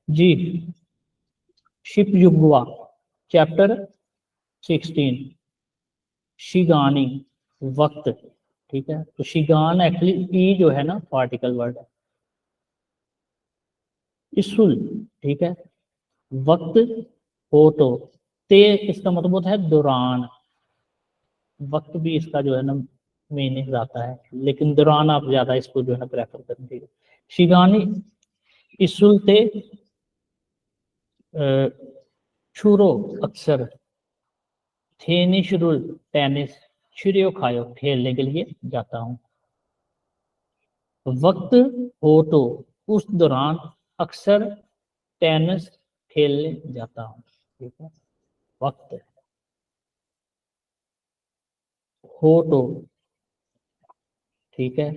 जी, ship युगवा chapter 16 शिगानी वक्त, ठीक है। तो शिगान एक्चुअली ई जो है ना पार्टिकल वर्ड है, इസുल, ठीक है। वक्त हो तो ते इसका मतलब होता है दौरान, वक्त भी इसका जो है ना मीनिंग आता है, लेकिन दौरान आप ज्यादा इसको जो है ना प्रेफर करेंगे। शिगानी इസുल ते छुरो अक्सर थे शुरू टेनिस छिड़ियो खायो खेलने के लिए जाता हूँ। वक्त हो तो उस दौरान अक्सर टेनिस खेलने जाता हूँ, ठीक है। वक्त हो तो, ठीक है,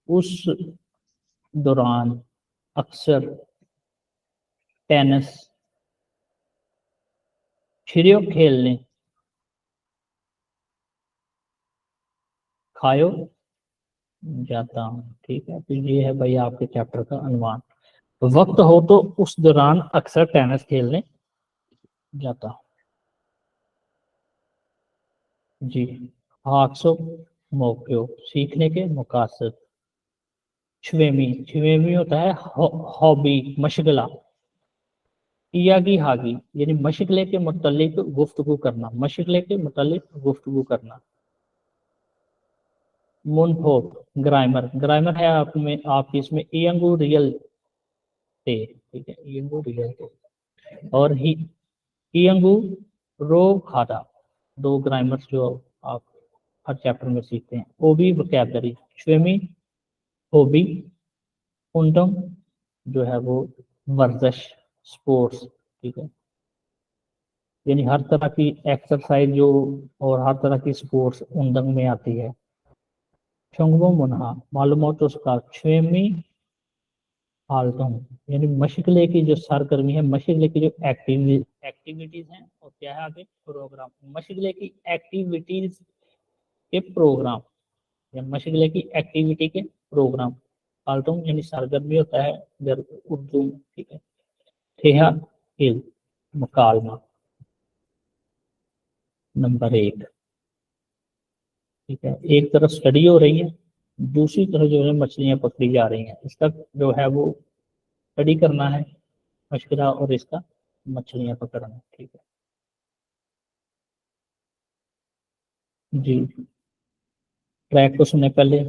उस दौरान अक्सर टेनिस छिड़ियो खेलने खायो जाता हूँ, ठीक है। तो ये है भाई आपके चैप्टर का अनुमान। वक्त हो तो उस दौरान अक्सर टेनिस खेलने जाता हूँ। जी, हाक्सो मौके सीखने के मुकासद। छवेमी, छवेमी होता है हॉबी मशगला। इयागी हागी यानी मशगले के मुतल्लिक गुफ्तगू करना, मशगले के मुतल्लिक गुफ्तगू करना। मुनफोक ग्रामर, ग्रामर है आप में आपकी इसमें इयंगू रियल थे, ठीक है, इयंगू रियल थे। और ही इयंगू रो खादा, दो ग्रामर जो आप हर चैप्टर में सीखते हैं। ओबी वोकैबलरी, स्विमिंग हॉबी, उंडम जो है वो वर्जिश स्पोर्ट्स, ठीक है। यानी हर तरह की एक्सरसाइज जो और हर तरह की स्पोर्ट्स उंडम में आती है। चंगवो मुनहा मालूमात उसका स्विमी हालतम यानी मशगले की जो सरगर्मी है, मशगले की जो एक्टिविटीज हैं, और क्या है आगे प्रोग्राम, मशगले की एक्टिविटीज के प्रोग्राम या मशगले की एक्टिविटी के प्रोग्राम। हालतम यानी सरगर्मी होता है इधर उर्दू में, ठीक है। ठेहा हिल मकालमा नंबर 1, ठीक है। एक तरफ स्टडी हो रही है, दूसरी तरफ जो है मछलियां पकड़ी जा रही हैं। इसका जो है वो स्टडी करना है मशगला, और इसका मछलियां पकड़ना, ठीक है। जी, ट्रैक को सुने पहले।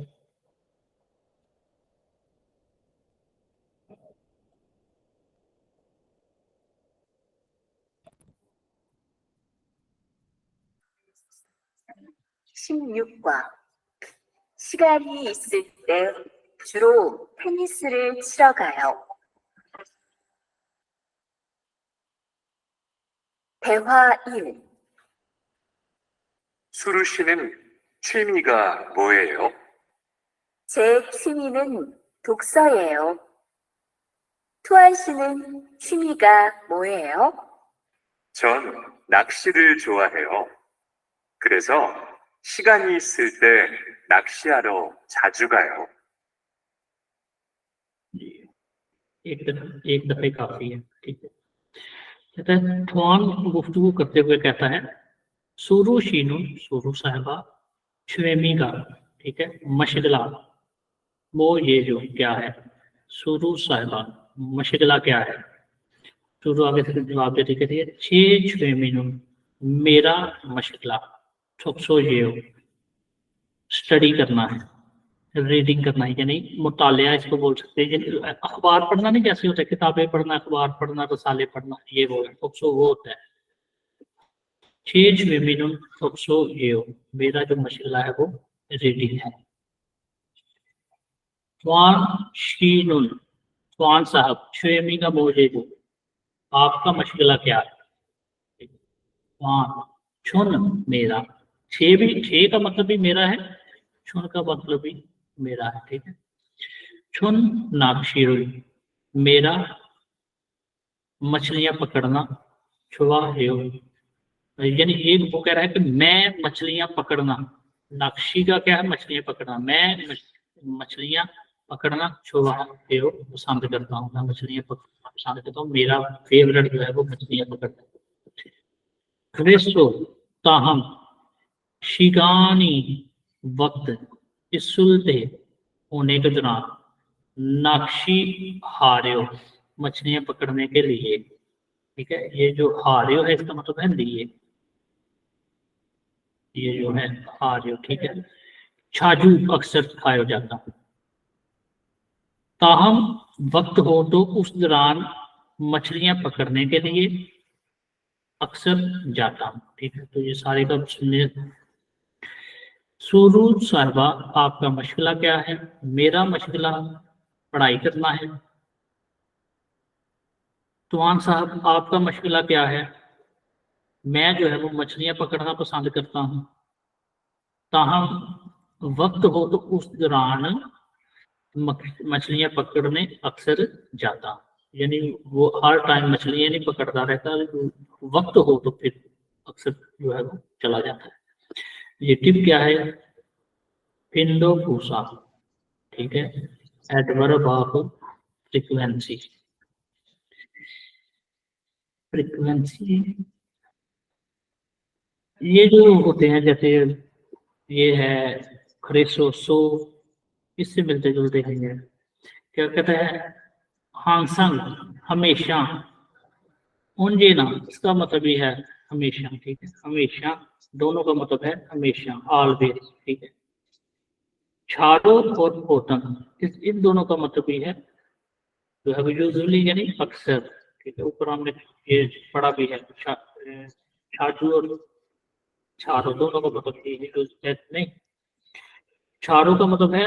(16과) 시간이 있을 때 주로 테니스를 치러 가요. 대화 1. 수루 씨는 취미가 뭐예요? 제 취미는 독서예요. 투안 씨는 취미가 뭐예요? 전 낚시를 좋아해요. 그래서 시간이 있을 때 낚시하러 자주 가요. एक दफे काफी है, ठीक है। कहता है थ्वान गुफ्तगू करते हुए कहता है सुरु शीनु, सुरु साहिबा, श्वेमिगा, ठीक है, मशगला, वो ये जो क्या है, सुरु साहिबा मशगला क्या है। सुरु आगे से जवाब देते कहती है छे श्वेमिनु मेरा मशगला, ठोक्सो ये स्टडी करना है, रीडिंग करना है, यानी मुतालिया इसको बोल सकते हैं। यानी अखबार पढ़ना नहीं, जैसे होता है किताबें पढ़ना, अखबार पढ़ना, रसाले पढ़ना, ये वो वो होता है। चेज वेमिनुन फोक्सो ये मेरा जो मशगला है वो रीडिंग है। स्वान शीनुन, स्वान साहब श्वेमी का मोजेबो, आपका मशगला क्या है। स्वान छुन मेरा, छे का मतलब भी मेरा है, छुन का मतलब भी मेरा है, ठीक है। छुन नागशीरुल मेरा मछलियां पकड़ना, छुआ यानी एक वो कह रहा है कि मैं मछलियां पकड़ना, नक्शी का क्या है मछलियां पकड़ना, मैं मछलियां पकड़ना पसंद करता हूँ, मैं मछलियाँ पकड़ना पसंद करता हूँ, मेरा फेवरेट जो है वो मछलियाँ पकड़ना। क्रिस्टो ताहम शिगानी वक्त इस सुलते होने के दौरान नक्शी हारियो मछलियां पकड़ने के लिए, ठीक है। ये जो हारियो है इसका मतलब है लिए, ये जो है हारियो, ठीक है। छाजू अक्सर खाया जाता है। ताहम वक्त हो तो उस दौरान मछलियां पकड़ने के लिए अक्सर जाता हूँ, ठीक है। तो ये सारे का सुनने। सुरूज साहबा आपका मशगला क्या है? मेरा मशगला पढ़ाई करना है। तुआन साहब आपका मशगला क्या है? मैं जो है वो मछलियां पकड़ना पसंद करता हूँ। ताहम वक्त हो तो उस दौरान मछलियां पकड़ने अक्सर जाता हूँ, यानी वो हर टाइम मछलियां नहीं पकड़ता रहता, वक्त हो तो फिर अक्सर जो है वो चला जाता है। ये टिप क्या है? पिंडो भूसा, ठीक है। एडवर्ब ऑफ फ्रीक्वेंसी, फ्रीक्वेंसी ये जो होते हैं, जैसे ये है खरेसो, इससे मिलते जुलते हैं। क्या कहते हैं? हांगसंग हमेशा, उनजेना इसका मतलब ही है हमेशा, ठीक है। हमेशा दोनों का मतलब है हमेशा, ऑलवेज, ठीक है। छारो और पोतंग इन दोनों का मतलब ही है जो है यूजुअली यानी अक्सर, ठीक है। ऊपर हमने ये पढ़ा भी है। छाजू और छारो दोनों का मतलब ये है नहीं, छारो का मतलब है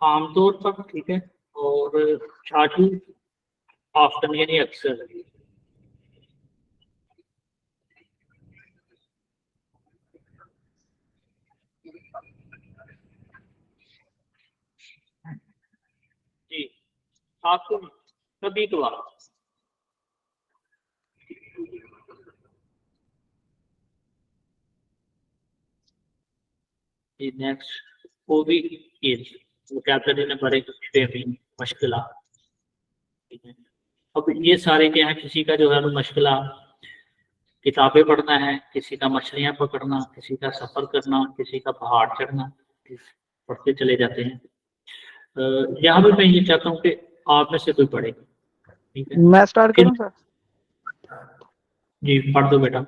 आमतौर पर, ठीक है। और छाजू ऑफ्टन यानी अक्सर। जी, आपको कभी कभार। नेक्स्ट ओबी इज वोकैबुलरी नंबर 1 फ्रेमिंग मशकिला, ठीक है। अब ये सारे क्या है, किसी का जो है मशकिला किताबें पढ़ना है, किसी का मछलियां पकड़ना, किसी का सफर करना, किसी का पहाड़ चढ़ना, पढ़ते चले जाते हैं। यहाँ पे मैं ये चाहता हूँ कि आप में से कोई पढ़े, ठीक है। मैं स्टार्ट करूं सर? जी पढ़ दो बेटा।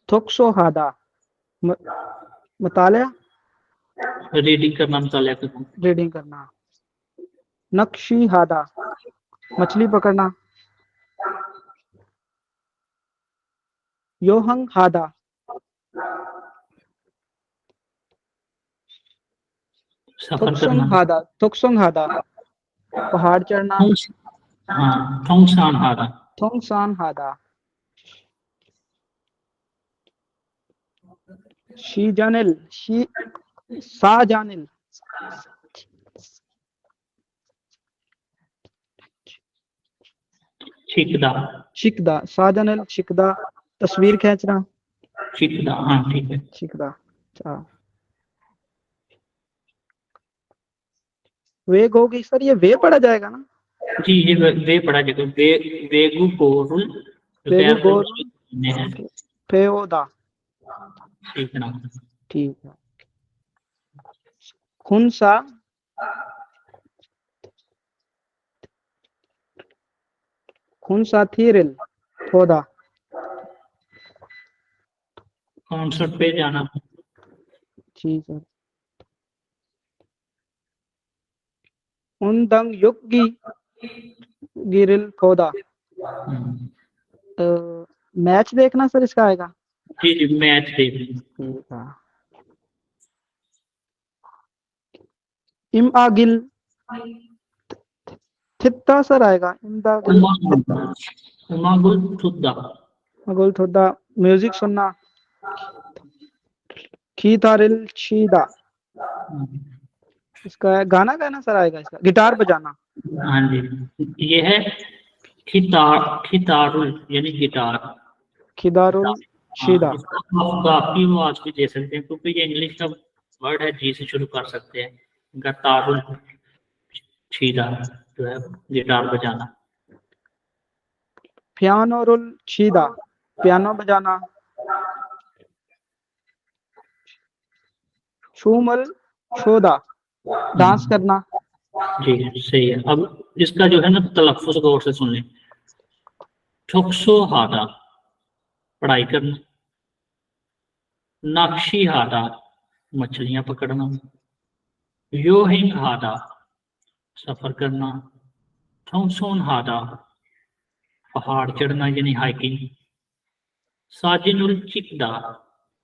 थोक्सो हादा मुतालिया, रीडिंग करना, मुतालिया करना। रीडिंग करना। नक्शी हादा मछली पकड़ना। योहंग हादा सफर करना। थोक्सोंग हादा पहाड़ चढ़ना। हाँ, थोंगसान हादा। थोंगसान हादा शीजानिल साजानिल शिकदा। शिकदा साजानिल शिकदा तस्वीर खींचना। शिकदा, हाँ ठीक है। शिकदा। अच्छा, वेग होगी सर, ये वे पढ़ा जाएगा ना? जी ये वे पढ़ा जाएगा। वेगु कोरुल वेगु गोरुल फेओदा, सीखना। ठीक है। खुनसा खुनसा थीरिल पौधा। कॉन्सर्ट पे जाना। ठीक है। उनदंग युगी गिरिल पौधा। मैच देखना सर इसका आएगा? जी जी मैच देख। ठीक है। इम आगिल थित्ता सर आएगा? इमदागिल उमागुल थुद्दा। अगुल थोड़ा म्यूजिक सुनना। खीतारिल शीदा इसका गाना गाना सर आएगा? इसका गिटार बजाना। हाँ जी, ये है खितारुल यानी गिटार। खिदारुल शीदा। काफी आवाज भी दे सकते हैं, क्योंकि ये इंग्लिश का वर्ड है, जी से शुरू कर सकते हैं। गतारुल छीदा जो है गिटार बजाना। पियानोरुल छीदा पियानो बजाना। शुमल शोदा डांस करना। जी सही है। अब इसका जो है ना तलफ्फुज़ गौर से सुन लें। ठुक्सो हादा पढ़ाई करना, नाक्षी हादा मछलियां पकड़ना, योहिंग हादा सफर करना, थोंगसोन हादा पहाड़ चढ़ना यानी हाइकिंग, साजिनुल चिकदा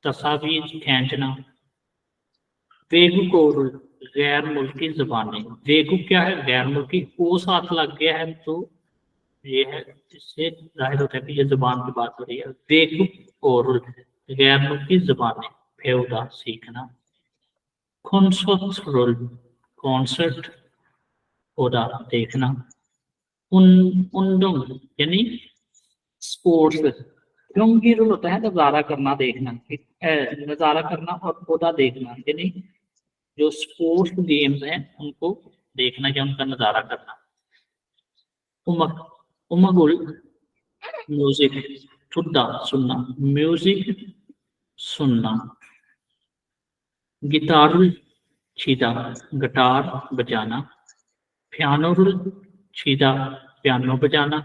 तस्वीर खींचना, वेगु कोरुल गैर मुल्की जबानें। वेगु क्या है? गैर मुल्की। ओ साथ लग गया है तो ये है, इससे जाहिर होता है कि ये जुबान की बात हो रही है। वेगु कोरुल गैर मुल्की जबानें, फेउदा सीखना, कॉन्सर्ट कॉन्सर्ट ओदा देखना, उन यानी स्पोर्ट्स। क्योंकि होता है नजारा करना देखना, नजारा करना और ओदा देखना यानी जो स्पोर्ट्स गेम्स हैं उनको देखना या उनका नजारा करना। उमक उमगुल म्यूजिक ठुड्डा सुनना, म्यूजिक सुनना, गिटारुल छीदा गिटार बजाना, पियानोरुल छीदा पियानो बजाना,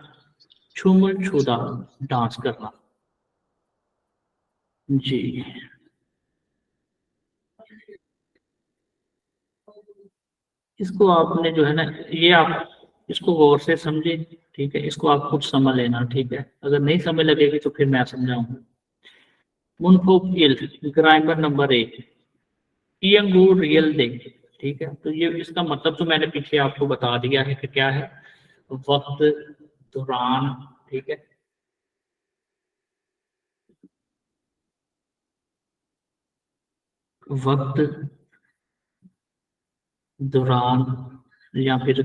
छुमुल छुदा डांस करना। जी इसको आपने जो है ना, ये आप इसको गौर से समझे, ठीक है। इसको आप खुद समझ लेना, ठीक है। अगर नहीं समझ लगेगी तो फिर मैं समझाऊंगा। मुनफोक ग्रामर नंबर 1 इयंगू रियल दे, ठीक है। तो ये इसका मतलब तो मैंने पीछे आपको बता दिया है कि क्या है, वक्त, दौरान, ठीक है। वक्त, दौरान, या फिर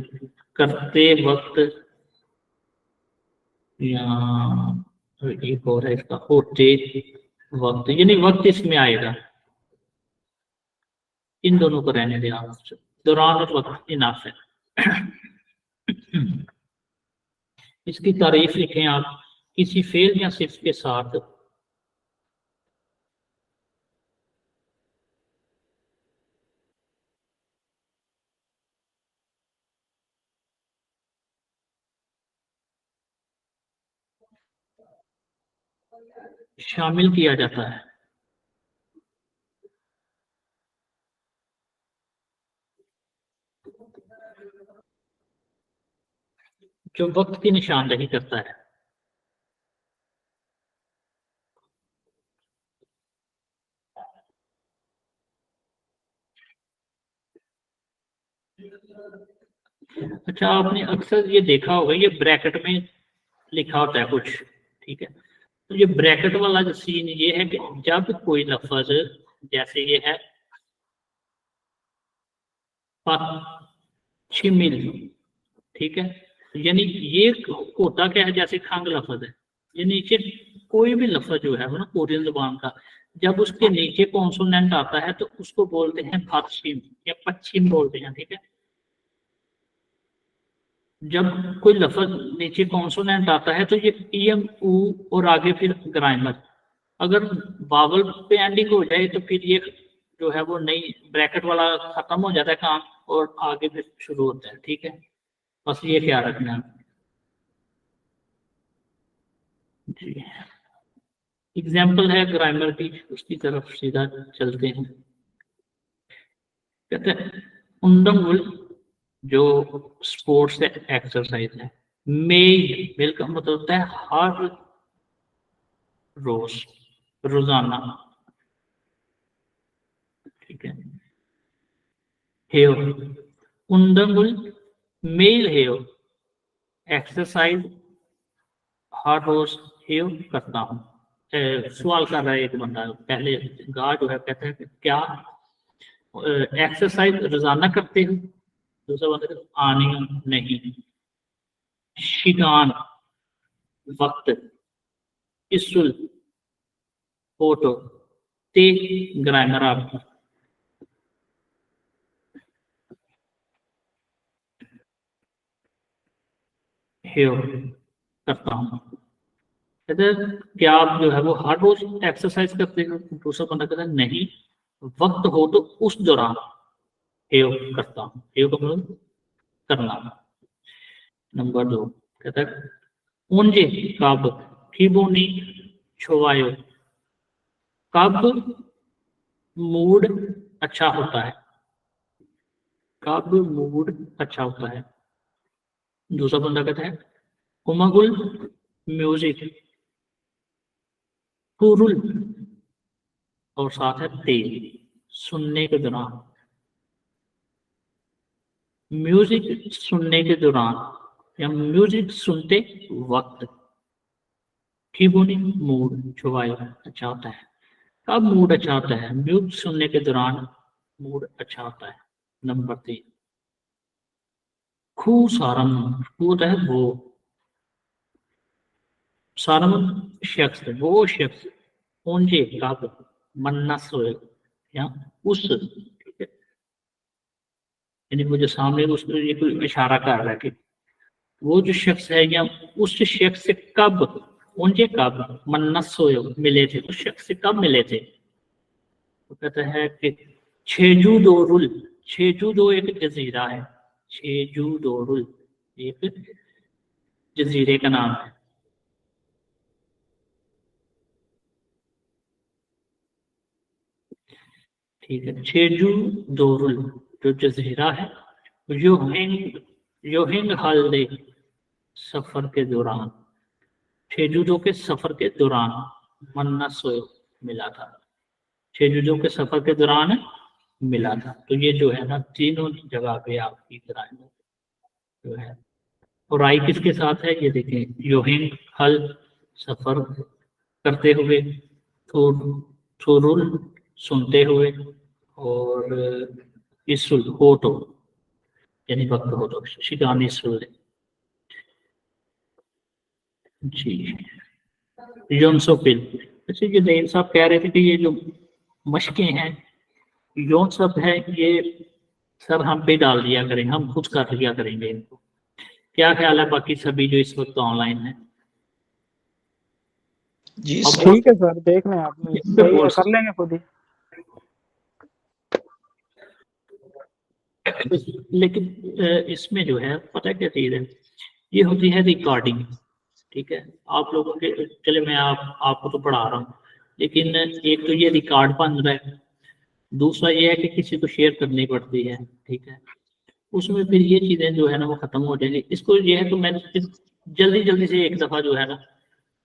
करते वक्त, या एक और है इसका होते वक्त, यानी वक्त इसमें आएगा। इन दोनों को रहने दें आप, दौरान और वक्त इनाफ है। इसकी तारीफ लिखें आप किसी फेल या सिर्फ के साथ। शामिल किया जाता है। जो वक्त की निशानदही करता है। अच्छा आपने अक्सर ये देखा होगा, ये ब्रैकेट में लिखा होता है कुछ, ठीक है। तो ये ब्रैकेट वाला जो सीन ये है कि जब कोई लफ्ज, जैसे ये है पश्चिमिल, ठीक है, यानी ये होता क्या है, जैसे खंग लफ्ज है, ये नीचे कोई भी लफ्ज जो है वो ना कोरियन जुबान का, जब उसके नीचे कॉन्सोनेंट आता है तो उसको बोलते हैं पश्चिम या पश्चिम बोलते हैं, ठीक है। जब कोई लफ्ज नीचे कॉन्सोनेंट आता है तो ये ईएम ऊ और आगे फिर ग्रामर। अगर वावल पे एंडिंग हो जाए तो फिर ये जो है वो नई ब्रैकेट वाला खत्म हो जाता है काम और आगे फिर शुरू होता है, ठीक है। बस ये ख्याल रखना है जी। एग्जाम्पल है ग्रामर की, उसकी तरफ सीधा चलते हैं। कहते हैं उंडंगुल जो स्पोर्ट्स एक्सरसाइज है। मेल का मतलब होता है हर रोज, रोजाना, ठीक है। हेयो उंडंगुल मेल हेयो एक्सरसाइज हर रोज हेयो करता हूँ। सवाल कर रहा है एक बंदा, पहले गा जो है कहता है कि क्या एक्सरसाइज रोजाना करते हो, दूसरा बंदा आनी नहीं, शिगान वक्त, इസുल फोटो, ते ग्रामर आपका। हेयो करता हूँ। कहते हैं क्या आप जो है वो हर रोज एक्सरसाइज करते हो? दूसरा बंदा कहता है नहीं, वक्त हो तो उस दौरान हेयो करता हूँ। हेयो का मतलब करना। नंबर 2 कहता है ओंजे कब खिबोनी छोवायो, कब मूड अच्छा होता है, कब मूड अच्छा होता है। दूसरा बंदा कहता है उमगुल म्यूजिक कुरुल, और साथ है तेज, सुनने के दौरान। म्यूजिक सुनने के दौरान या म्यूजिक सुनते वक्त। खिबुनी मूड छुवायो अच्छा होता है। कब मूड अच्छा होता है? म्यूजिक सुनने के दौरान मूड अच्छा होता है। नंबर 3 खू सारम, खू होता है वो, सारम शख्स, वो शख्स ओंजे कब मन्ना सोए या उस, ठीक है, यानी वो जो सामने उस ये कोई इशारा कर रहा है कि वो जो शख्स है या उस शख्स से कब, उनके कब मन्नत सोए मिले थे, उस शख्स से कब मिले थे। तो कहता है कि छेजू दोरुल, छेजू दो एक जजीरा है, छेजू दोरुल एक जजीरे का नाम है। ठीक है, छेजू दोरुल जो जजीरा है, योहिंग योहिंग हल्दे सफर के दौरान, छेजूदो के सफर के दौरान मन्ना सोए मिला था, छेजूदो के सफर के दौरान मिला था। तो ये जो है ना तीनों जगह पे आपकी ग्राइम जो है। और आई किसके साथ है ये देखें, योहिंग हल सफर करते हुए, थोरुल सुनते हुए, और इसुल होटो यानी वक्त हो तो शिकानी सुल जी। योनसोफिल, जैसे ये नईम साहब कह रहे थे कि ये जो मशकें हैं यौन सब है, ये सब हम पे डाल दिया करें, हम खुद कर लिया करेंगे इनको। क्या ख्याल है बाकी सभी जो इस वक्त ऑनलाइन है? जी अब सर। ठीक है सर, देख लें आपने, सही है, कर लेंगे खुद ही। लेकिन इसमें जो है पता क्या चीज है, ये होती है रिकॉर्डिंग। ठीक है, आप लोगों के चले मैं आपको तो पढ़ा रहा हूँ, लेकिन एक तो ये रिकॉर्ड बन रहा है, दूसरा ये है कि किसी को शेयर करनी पड़ती है। ठीक है, उसमें फिर ये चीजें जो है ना वो खत्म हो जाएंगी। इसको ये है तो मैं जल्दी जल्दी से एक दफा जो है ना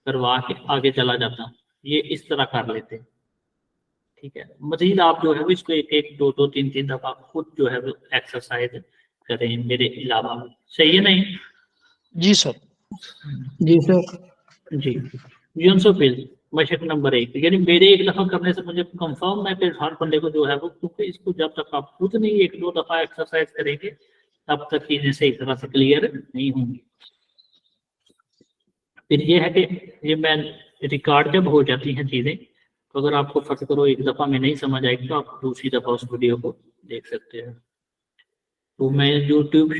करवा के आगे चला जाता हूँ, ये इस तरह कर लेते हैं। ठीक है, मजीद आप जो है वो इसको एक एक दो दो तीन तीन दफा खुद जो है वो एक्सरसाइज करें मेरे अलावा। सही है नहीं? जी सर। जी सर। जी, यूनसोफिल मशक नंबर 1, यानी मेरे एक दफा करने से मुझे कंफर्म है कि हर बंदे को जो है वो, क्योंकि इसको जब तक आप खुद नहीं एक दो दफा एक्सरसाइज करेंगे तब तक चीजें सही तरह से क्लियर नहीं होंगी। फिर ये है कि ये मैं रिकॉर्ड जब हो जाती हैं चीजें, तो अगर आपको फर्ज करो एक दफा में नहीं समझ आएगी तो आप दूसरी दफा उस वीडियो को देख सकते हैं। तो मैं यूट्यूब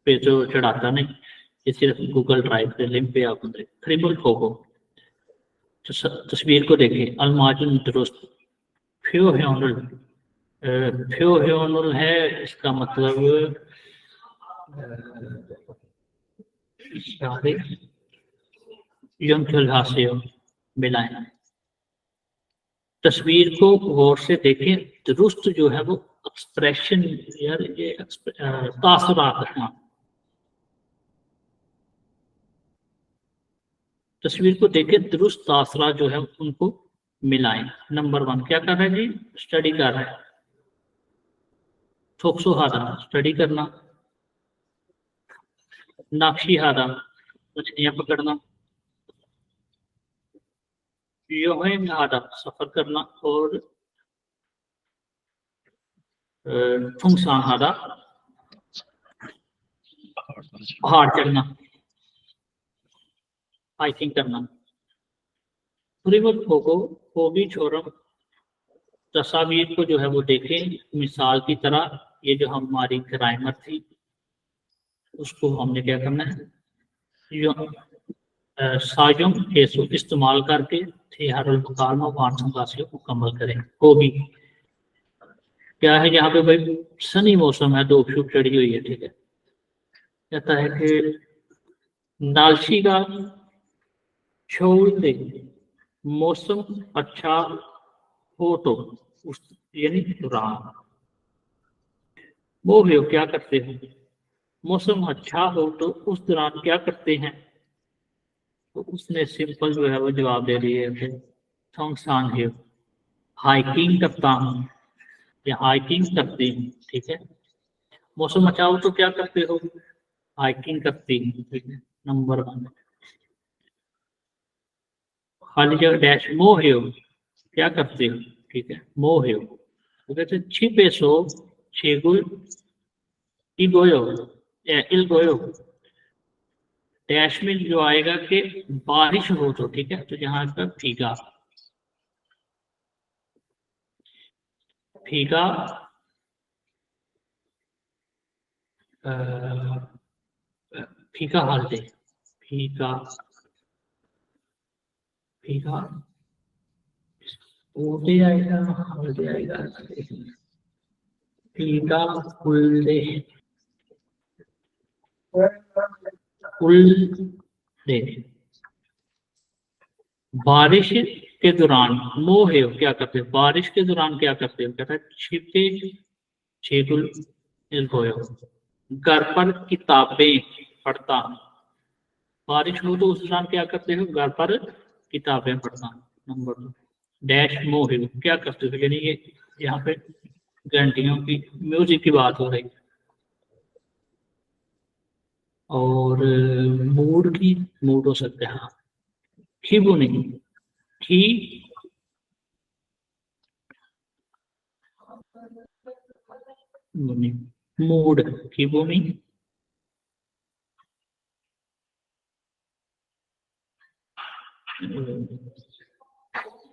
पे तो चढ़ाता नहीं, ये सिर्फ गूगल ड्राइव के लिंक पे आप खरीबल खोको तस्वीर को देखें। अलमाजुन दुरुस्त फ्योहनुल है, इसका मतलब मिलाएं। तस्वीर को गौर से देखें, दुरुस्त जो है वो एक्सप्रेशन, यार ये तासुरात हैं। तस्वीर को देखें, दुरुस्त तासुरात जो है उनको मिलाएं। नंबर 1 क्या कर रहा है जी? स्टडी कर रहा है। थोक्सो हादा स्टडी करना, नाक्शी हादा मछलियां पकड़ना, योहेम हादा सफर करना, और फुंगसान हादा पहाड़ चढ़ना, हाइकिंग करना। रिवर को भी छोरम तस्वीर को जो है वो देखें मिसाल की तरह। ये जो हमारी ग्रामर थी उसको हमने क्या करना है, जो साजों केसो इस्तेमाल करके थिहारुल मुकालमा वार्ता से मुकम्मल करें। होगी क्या है, यहाँ पे भाई सनी मौसम है, धूप शूप चढ़ी हुई है, ठीक है। कहता है कि नालशी का छोड़ दे, मौसम अच्छा हो तो उस यानी दौरान, वो हो क्या करते हो, मौसम अच्छा हो तो उस दौरान क्या करते हैं। तो उसने सिंपल जो है वो जवाब दे दिए थे, थोंगसान है, हाइकिंग करता हूँ या हाइकिंग करती हूँ, ठीक है। मौसम अच्छा हो तो क्या करते हो, हाइकिंग करती हूँ, ठीक है। नंबर 1 खाली जगह डैश मोह हो, क्या करते हो, ठीक है। मोह हो तो कहते छिपे सो छेगुल इगोयो इलगोयो, डैश में जो आएगा कि बारिश हो तो, ठीक है। तो यहाँ का फीका, फीका फीका हाल दे, फीका फीका ओटे आएगा, हल्दे आएगा, फीका उल्दे उल्दे। बारिश के दौरान मोह है क्या करते हो, बारिश के दौरान क्या करते हो, कहता है छिपे छेगुल इलगोयो, घर पर किताबें पढ़ता हूं। बारिश हो तो उस दौरान क्या करते हो, घर पर किताबें पढ़ता हूं। नंबर 2 डैश मोह है क्या करते हो, यानी ये यहाँ पे घंटियों की म्यूजिक की बात हो रही है। और मूड की, मूड हो सकता है, हाँ खीबू नहीं, खी मूड खीबू नहीं,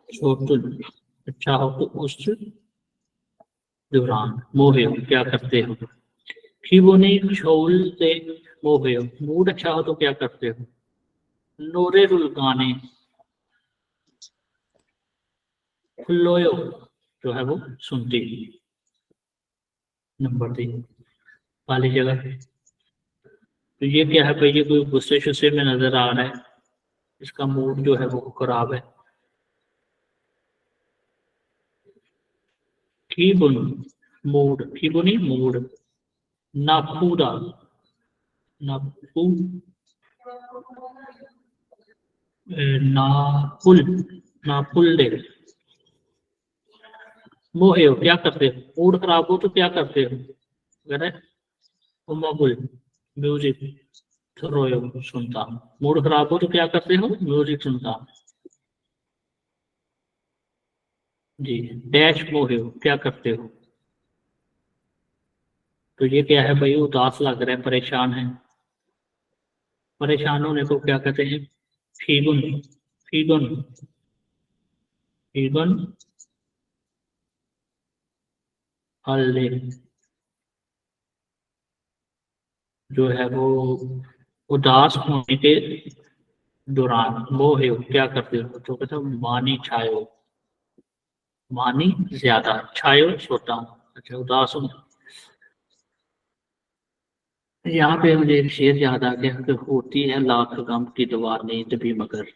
छोटुल अच्छा हो तो उस दौरान, मोहे हो क्या करते हो, खीबू नहीं छोल से मोहे हो, मूड अच्छा हो तो क्या करते हो, नोरे रुल गाने खुल्लोयो जो है वो सुनती। नंबर 3 वाली जगह पे तो ये क्या है भाई, ये कोई गुस्से शुस्से में नजर आ रहा है, इसका मूड जो है वो खराब है। खीबुन मूड, खीबुनी मूड, नापूदा नापू नापुल नापुल दे, मोहे हो क्या करते हो, मूड खराब हो तो क्या करते हो, अगर उमाबुल म्यूजिक थ्रोयो सुनता हूँ, मूड खराब हो तो क्या करते हो, म्यूजिक सुनता हूँ। जी डैश मोहे हो क्या करते हो, तो ये क्या है भाई, उदास लग रहा है, परेशान है। परेशान होने को क्या कहते हैं, फीगुन फीगुन फीगुन हल्दे, जो है वो उदास होने के दौरान, वो है क्या करते हो, तो कहते हो मानी छायो, मानी ज्यादा छायो सोता हूँ, अच्छा उदास हूँ। यहाँ पे मुझे एक शेर याद आ गया कि होती है लाख गम की दवा नींद भी मगर,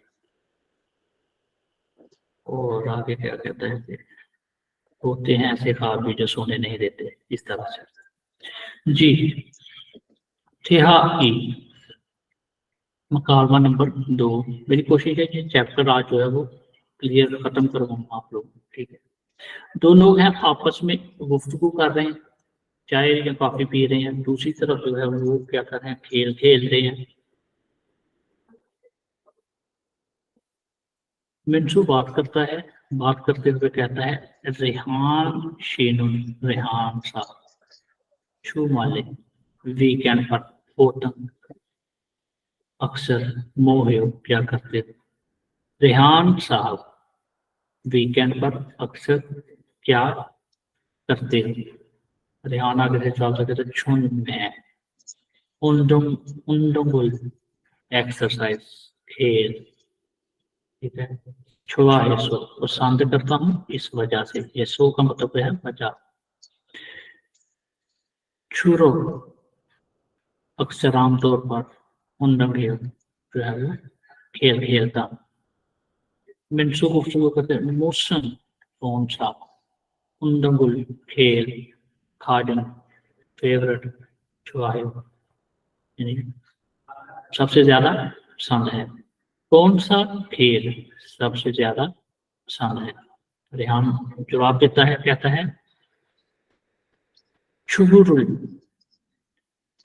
और आगे क्या कहते हैं कि होते हैं ऐसे ख्वाब भी जो सोने नहीं देते, इस तरह से। जी थिहा की मकालमा नंबर 2, मेरी कोशिश है कि चैप्टर आज जो है वो क्लियर खत्म करवाऊँ आप लोग, ठीक है। दो लोग हैं आपस में गुफ्तगू कर रहे हैं, चाय या कॉफी पी रहे हैं, दूसरी तरफ जो है वो क्या कर रहे हैं, खेल खेल रहे हैं। मिंटू बात करता है, बात करते हुए कहता है रेहान शेनुन, रेहान साहब शू मालिक वीकेंड पर होतन अक्सर मोहे क्या करते थे, रेहान साहब वीकेंड पर अक्सर क्या करते हैं, रेहान आगे से चल सके तो छुन में उंडंगुल एक्सरसाइज खेल, ठीक है। छुआ है सो पसंद करता हूँ इस वजह से, ये सो का मतलब है वजह। छुरो अक्सर आमतौर पर उंडंगेल जो है वो खेल खेलता हूँ। मिनसू गुफ्तगू करते हैं मोशन कौन सा, उंडंगुल खेल, खाजन फेवरेट, छुआयो यानी सबसे ज्यादा पसंद है। कौन सा खेल सबसे ज्यादा पसंद है? रेहान जवाब देता है, कहता है छुबुरुल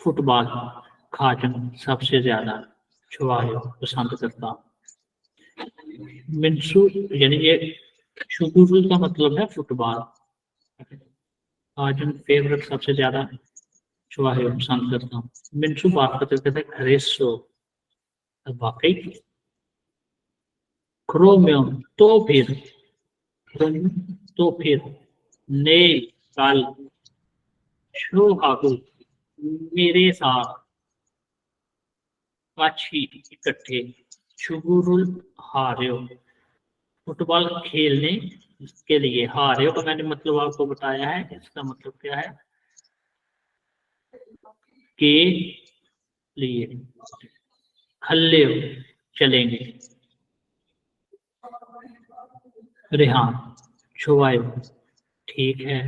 फुटबॉल, खाजन सबसे ज्यादा छुआयो पसंद करता। मिनसू यानी ये छुबुरुल का मतलब है फुटबॉल, खाजन फेवरेट सबसे ज्यादा छुआयो पसंद करता हूँ। मिनसू बात करते कहते हैं रेसो, वाकई क्रोमियम तो फिर ने कल शोहागु मेरे साथ काछी इकट्ठे शुगुरुल हारियो, फुटबॉल खेलने के लिए। हारियो का मैंने मतलब आपको बताया है, इसका मतलब क्या है के लिए, खल्ले चलेंगे। रेहान छुआयो ठीक है,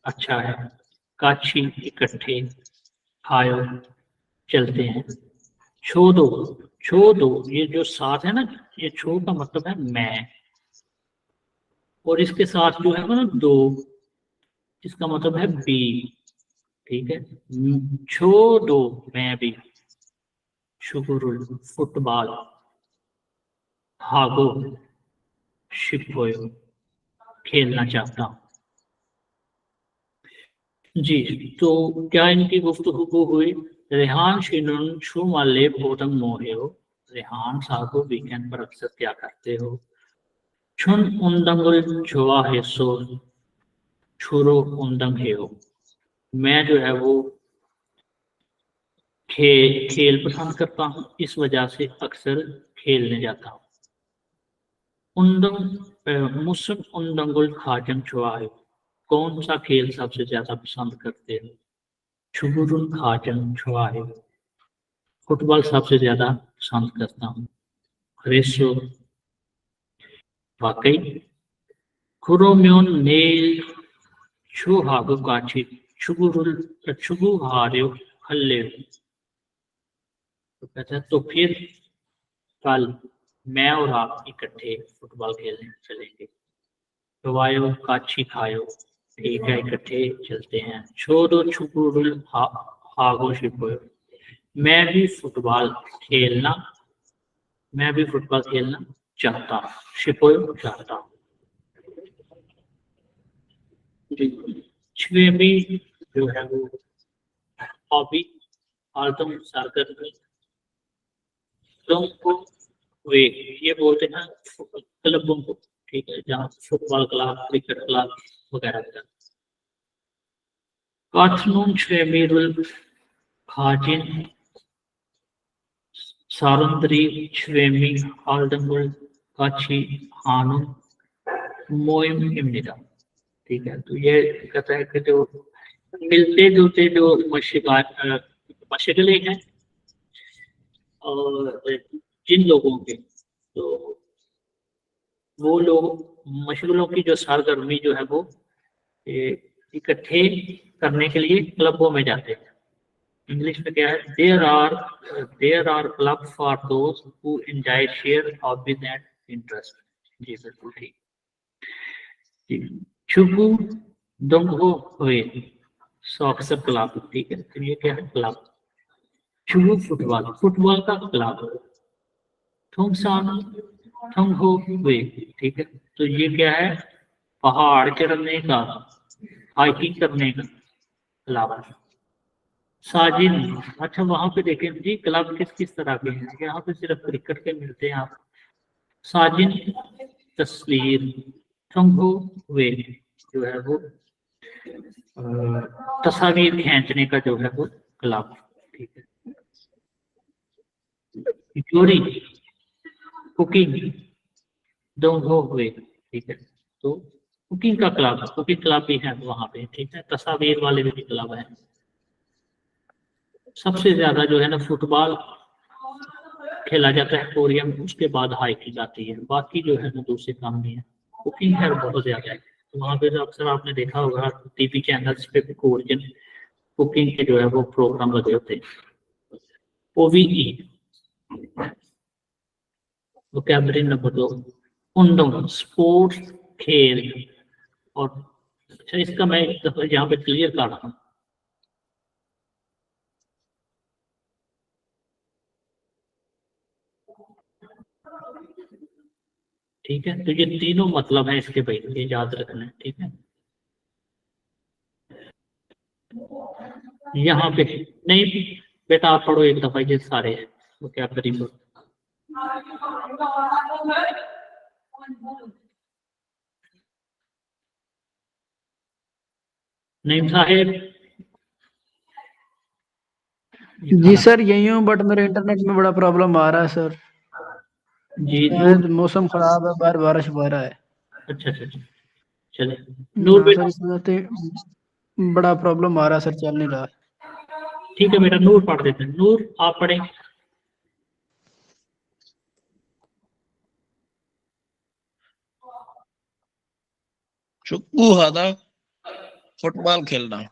अच्छा है। काछी इकट्ठे, खायो चलते हैं। छो दो ये जो साथ है ना, ये छो का मतलब है मैं, और इसके साथ जो है ना दो, इसका मतलब है बी, ठीक है। छो दो मैं भी, शुगुरुल फुटबॉल, हागो शिपोयो खेलना चाहता हूँ। जी, तो क्या इनकी गुफ्तगू हुई? रेहान शिनुन छू माले भोटम मोहेओ, रेहान साहब वीकेंड पर अक्सर क्या करते हो? छुन उंदंगुल छुआ है सो छुरो उंदंग हेओ, मैं जो है वो खेल पसंद करता हूँ, इस वजह से अक्सर खेलने जाता हूँ। मुसक उंदंगुल खाजन छुआ है, कौन सा खेल सबसे ज्यादा पसंद करते हो? छुबुरुल खाजन छुआ है, फुटबॉल सबसे ज्यादा पसंद करता हूँ। रेसो वाकई, खुरोम्योन नेल छू हागु काची छुबुरुल छुबु हारियो हल्ले, तो कहता है तो फिर कल मैं और आप इकट्ठे फुटबॉल खेलने चलेंगे। तो वायो काची खायो ठीक है, इकट्ठे चलते हैं। छोड़ो छुपुरुल हागो शिपोयो, मैं भी फुटबॉल खेलना चाहता हूँ। शिपोयो चाहता हूँ। छवेमी जो है वो हॉबी, आलतम सरगर्मी, तुमको वे ये बोलते हैं क्लबों को, ठीक है, जहाँ फुटबॉल क्लब, क्रिकेट क्लब वगैरह। काथनून छवेमीरुल खाजिन सारंद्री छवेमी हालडंगुल काची हानुन मोइम इमनिदा, ठीक है। तो ये कहता है कि जो मिलते जुलते जो मशगले हैं और जिन लोगों के, तो वो लोग मशगलों की जो सरगर्मी जो है वो इकट्ठे करने के लिए क्लबों में जाते हैं। इंग्लिश में क्या है? There are club for those who enjoy share hobbies and interest. जी बिल्कुल ठीक। छुबू दंगो हुए सॉक्सर क्लब, ठीक है। तो ये क्या है? क्लब। छुबू फुटबॉल का क्लब। थोंगसान थंगहो हुए, ठीक है। तो ये क्या है? पहाड़ चढ़ने का, हाइकिंग करने का क्लब। साजिन, अच्छा वहां पे देखें जी क्लब किस किस तरह के हैं। यहाँ पे सिर्फ क्रिकेट के मिलते हैं आप। साजिन तस्वीर, थंगो वे जो है वो तस्वीर खींचने का जो है वो क्लब, ठीक है। योरी, कुकिंग, डोंट हो हुए, ठीक है। तो कुकिंग का क्लब भी है वहाँ पे, ठीक है। तस्वीर वाले भी क्लब है। सबसे ज्यादा जो है ना फुटबॉल खेला जाता है कोरिया में, उसके बाद हाई की जाती है, बाकी जो है ना दूसरे काम नहीं है। कुकिंग है बहुत ज्यादा है। तो वहाँ पे जो अक्सर आपने देखा होगा टीवी चैनल्स पे भी कोरियन कुकिंग के जो है वो प्रोग्राम लगे होते हैं। ओवीई वोकैबुलरी नंबर 2, उंडोंग स्पोर्ट्स, खेल। और अच्छा, इसका मैं एक दफा यहाँ पे क्लियर कर रहा हूँ। ठीक है, तो ये तीनों मतलब है इसके भाई, ये याद रखना है, ठीक है। यहाँ पे नहीं बेटा, आप पढ़ो एक दफा, ये सारे हैं वो क्या करीब। नहीं साहेब, जी सर यही हूँ, बट मेरे इंटरनेट में बड़ा प्रॉब्लम आ रहा है सर। जी शायद मौसम खराब है, बार बारिश हो रहा है। अच्छा अच्छा अच्छा, चले नूर हाँ बेटा। सर, इस वजह से बड़ा प्रॉब्लम आ रहा है सर, चल नहीं रहा। ठीक है बेटा, नूर पढ़ देते हैं। नूर आप पढ़े। चुप्पू हादा फुटबॉल खेलना,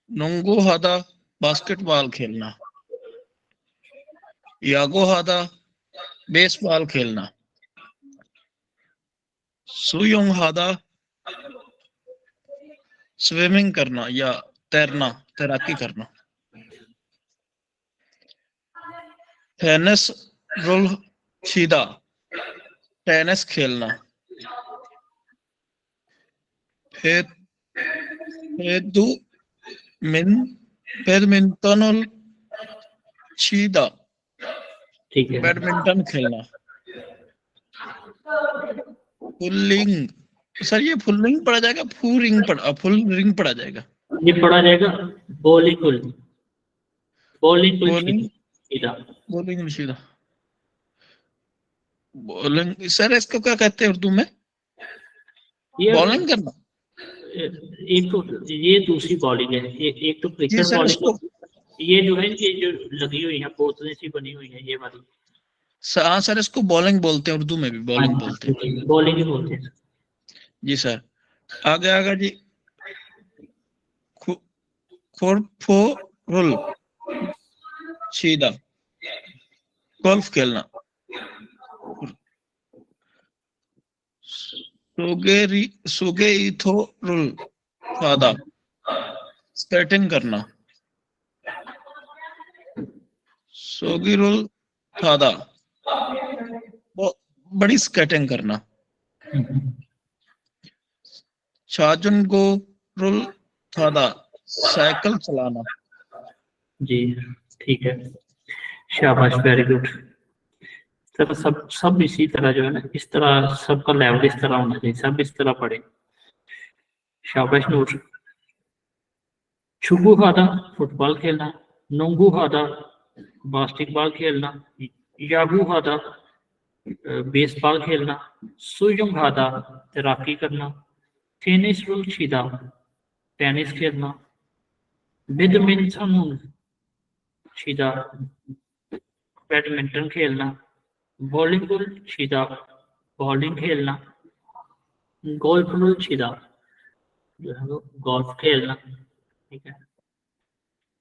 नंगू हादा बास्केटबॉल खेलना, यागो हादा बेसबॉल खेलना, सुयोंग हादा स्विमिंग करना या तैराकी करना, टेनिस रुल शीदा टेनिस खेलना, फेदु मिन बैडमिंटन शीदा ठीक है, बैडमिंटन खेलना, फुल्लिंग सर ये फुल्लिंग पढ़ा जाएगा, फुल रिंग पढ़ा जाएगा। ये पढ़ा जाएगा बॉलीकुल, बॉलीकुल बॉलिंग सीधा। बॉलिंग शीदा बॉलिंग सर इसको क्या कहते हैं उर्दू में? ये बॉलिंग करना। एक तो ये दूसरी बॉलिंग है, एक तो जी क्रिकेट सर इसको बॉलिंग। ये जो है ये जो लगी हुई है बोतलें सी बनी हुई है, ये वाली। हाँ सर इसको बॉलिंग बोलते हैं, उर्दू में भी हाँ बॉलिंग बोलते हैं। जी, बॉलिंग ही बोलते हैं। जी सर, आगे आगे जी। खोरफोरुल शीदा गोल्फ खेलना, सुगेइथोरुल फादा स्केटिंग करना, सोगिरुल फादा बड़ी स्केटिंग करना, शाजुन रुल फादा साइकिल चलाना। जी ठीक है, शाबाश, वेरी गुड। सब सब सब इसी तरह जो है ना, इस तरह सबका लेवल इस तरह होना चाहिए, सब इस तरह पढ़े। शाबाश नूर। छुगु हादा फुटबॉल खेलना, नोंगू हादा बास्केटबॉल खेलना, यागू हादा बेसबॉल खेलना, सुयुंग हादा तैराकी करना, टेनिस रुल शीदा टेनिस खेलना, बैडमिंटन शीदा बैडमिंटन खेलना, वॉलीबॉल शीदा बॉलिंग खेलना, गोल्फ रुल शीदा जो है वो गोल्फ खेलना, ठीक है।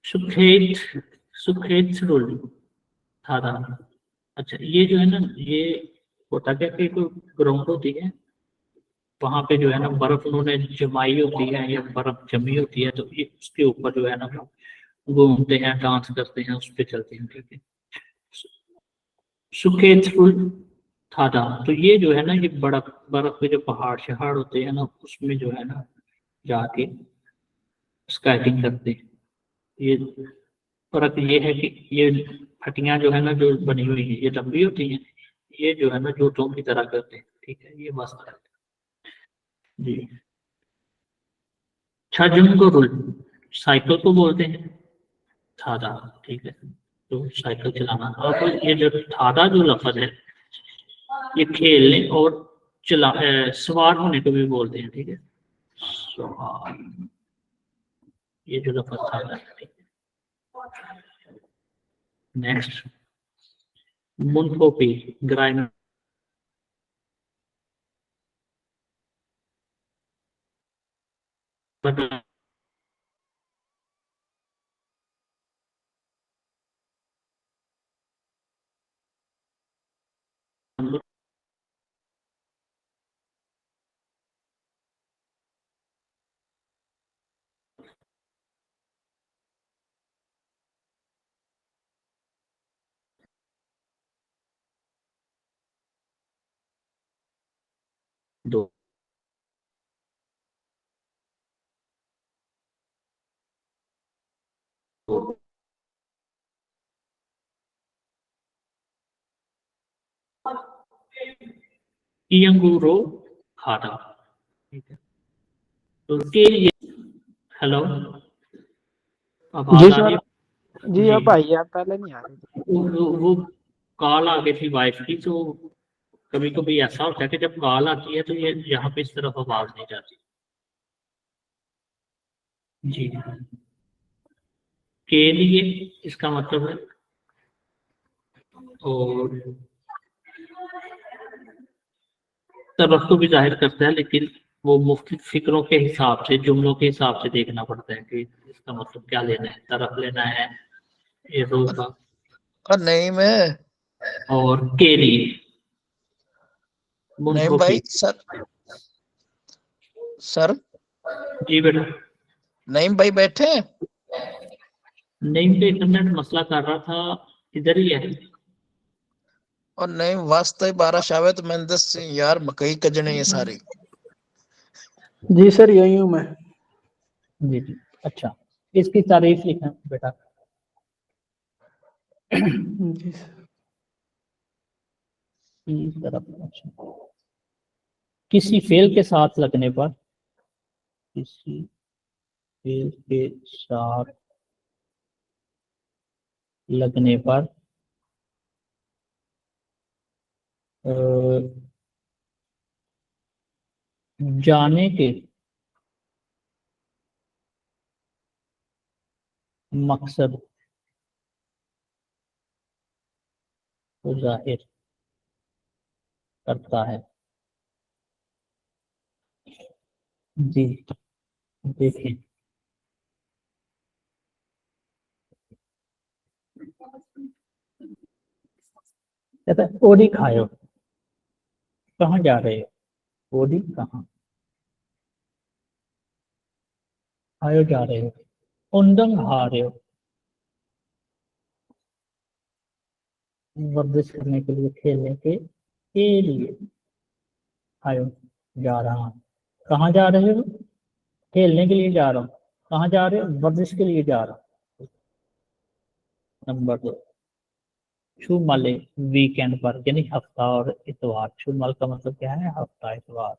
सुखेत सुखेत रुल था। अच्छा, ये जो है ना, ये होता क्या कि कोई ग्राउंड होती है, वहां पे जो है ना बर्फ उन्होंने जमाई होती है या बर्फ जमी होती है, तो ये उसके ऊपर जो है ना वो घूमते हैं, डांस करते हैं, उस पर चलते हैं, ठीक है। सुखेतफुल थादा, तो ये जो है ना, ये बर्फ के जो पहाड़ शहाड़ होते हैं ना, उसमें जो है ना जाके स्काइटिंग करते हैं। ये फर्क ये है कि ये फटियां जो है ना जो बनी हुई है ये लंबी होती हैं, ये जो है ना जूतों की तरह करते हैं, ठीक है। ये बस जी। छजन को रुल साइकिल को बोलते हैं थादा, ठीक है। तो साइकिल चलाना। अब ये जो ठाडा जो लफ्ज है ये खेलने और सवार होने को भी बोलते हैं, ठीक है, सवार, ये जो लफ्ज ठाडा है, ठीक है। नेक्स्ट मुनकोपी ग्रामर, दो, इयंगुरो खाटा, ठीक है। तो के लिए हेलो, आवाज जी आ रही सर, है? जी जी, अब आई है, पहले नहीं आ रही थी। वो कॉल आ गई थी वाइफ की, तो कभी कभी ऐसा होता है कि जब कॉल आती है तो ये यहाँ पे इस तरफ आवाज नहीं जाती। जी, के लिए इसका मतलब है, और तरफ को भी जाहिर करता है, लेकिन वो मुख्तलिफ फिक्रों के हिसाब से, जुमलों के हिसाब से देखना पड़ता है कि इसका मतलब क्या लेना है, तरफ लेना है ये रो का, और नहीं मैं और के लिए नहीं मुनकोपी। भाई सर जी बेटा, नहीं भाई बैठे हैं। नहीं तो इंटरनेट मसला कर रहा था, इधर ही है। और नहीं वास्ते 12 शावे तो मैंने 10 यार मकई कजने ये सारी। जी सर यही हूँ मैं। जी जी, अच्छा, इसकी तारीफ लिखना बेटा। जी सर। इस तरफ, अच्छा, किसी फेल के साथ लगने पर, किसी फेल के साथ लगने पर अ, जाने के मकसद को जाहिर करता है। जी, देखिए, कहता है ओडी खायो, कहाँ जा रहे हो, ओडी कहाँ, खायो जा रहे हो, उंदंग आ रहे हो, वर्जिश करने के लिए, खेलने के लिए, खायो जा रहा हूँ, कहाँ जा रहे हो, खेलने के लिए जा रहा हूँ, कहाँ जा रहे हो, वर्जिश के लिए जा रहा हूँ। नंबर 2, शुमाले वीकेंड पर, यानी हफ्ता और इतवार, शुमाल का मतलब क्या है, हफ्ता इतवार,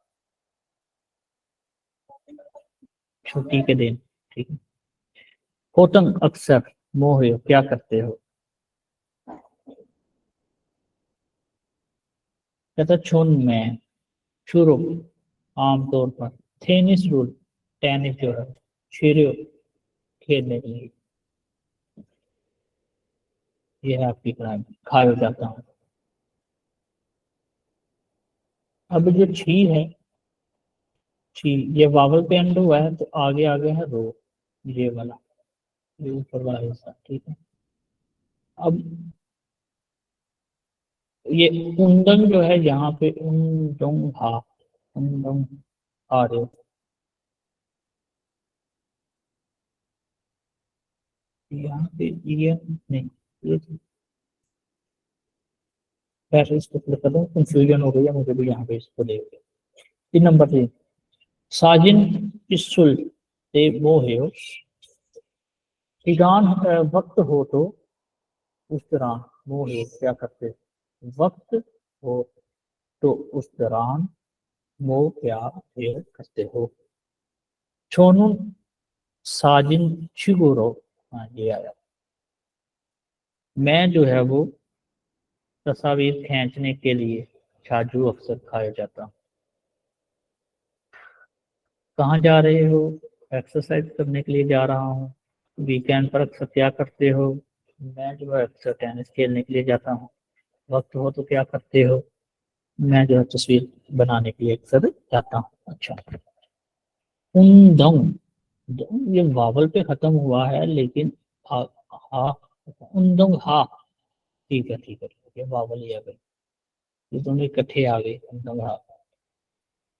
छुट्टी के दिन, ठीक है। होतंग अक्सर, मोह क्या करते हो, कहता छुन में, शुरू, आमतौर पर, टेनिस रूल, टेनिस जो है, छिरो, खेलने के लिए, ये है आपकी क्राइम, खाया जाता हूँ। अब जो छी है, छी ये वावल पे एंड हुआ है, तो आगे आगे है रो, ये वाला, ये ऊपर वाला हिस्सा, ठीक है। अब ये उंदंग जो है यहाँ पे उंदंग हा, उंदंग आ रहे हो, यहाँ पे ये नहीं, ये खैर इसको क्लिक कर दो, कंफ्यूजन हो गई है मुझे भी यहाँ पे, इसको देखो। 3 नंबर 3, साजिन इस्सुल ते मोहे ईरान वक्त हो तो उस दौरान, मोहे क्या करते, वक्त हो तो उस दौरान, मोह क्या फेर करते हो। छोनुन साजिन चिगुरो, हाँ ये आया, मैं जो है वो तस्वीर खींचने के लिए छाजू अक्सर खाया जाता हूँ। कहाँ जा रहे हो? एक्सरसाइज करने के लिए जा रहा हूँ। वीकेंड पर अक्सर क्या करते हो? मैं जो है अक्सर टेनिस खेलने के लिए जाता हूँ। वक्त हो तो क्या करते हो? मैं जो है तस्वीर बनाने के लिए अक्सर जाता हूँ। अच्छा, उमदंग, ये वावल पे खत्म हुआ है लेकिन हा, हा उमदंग हा, ठीक है ठीक है ठीक है, वावल ही आ गई, ये दोनों इकट्ठे आ गए, उमदंग हा।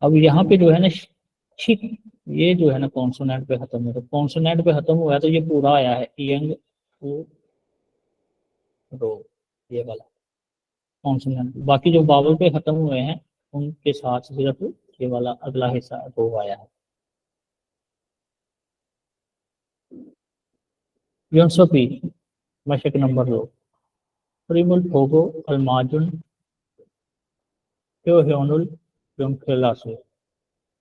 अब यहाँ पे जो है ना छिक, ये जो है ना कॉन्सोनेंट पे खत्म है, तो कॉन्सोनेंट पे खत्म हुआ है तो ये पूरा आया है यंग ओ रो, ये वाला कॉन्सोनेंट। बाकी जो वावल पे खत्म हुए हैं उनके साथ सिर्फ ये वाला अगला हिस्सा रो आया है। यूनसफी, मशक नंबर 2, प्रिमुल फोगो अलमाजुन क्यों खेलासो,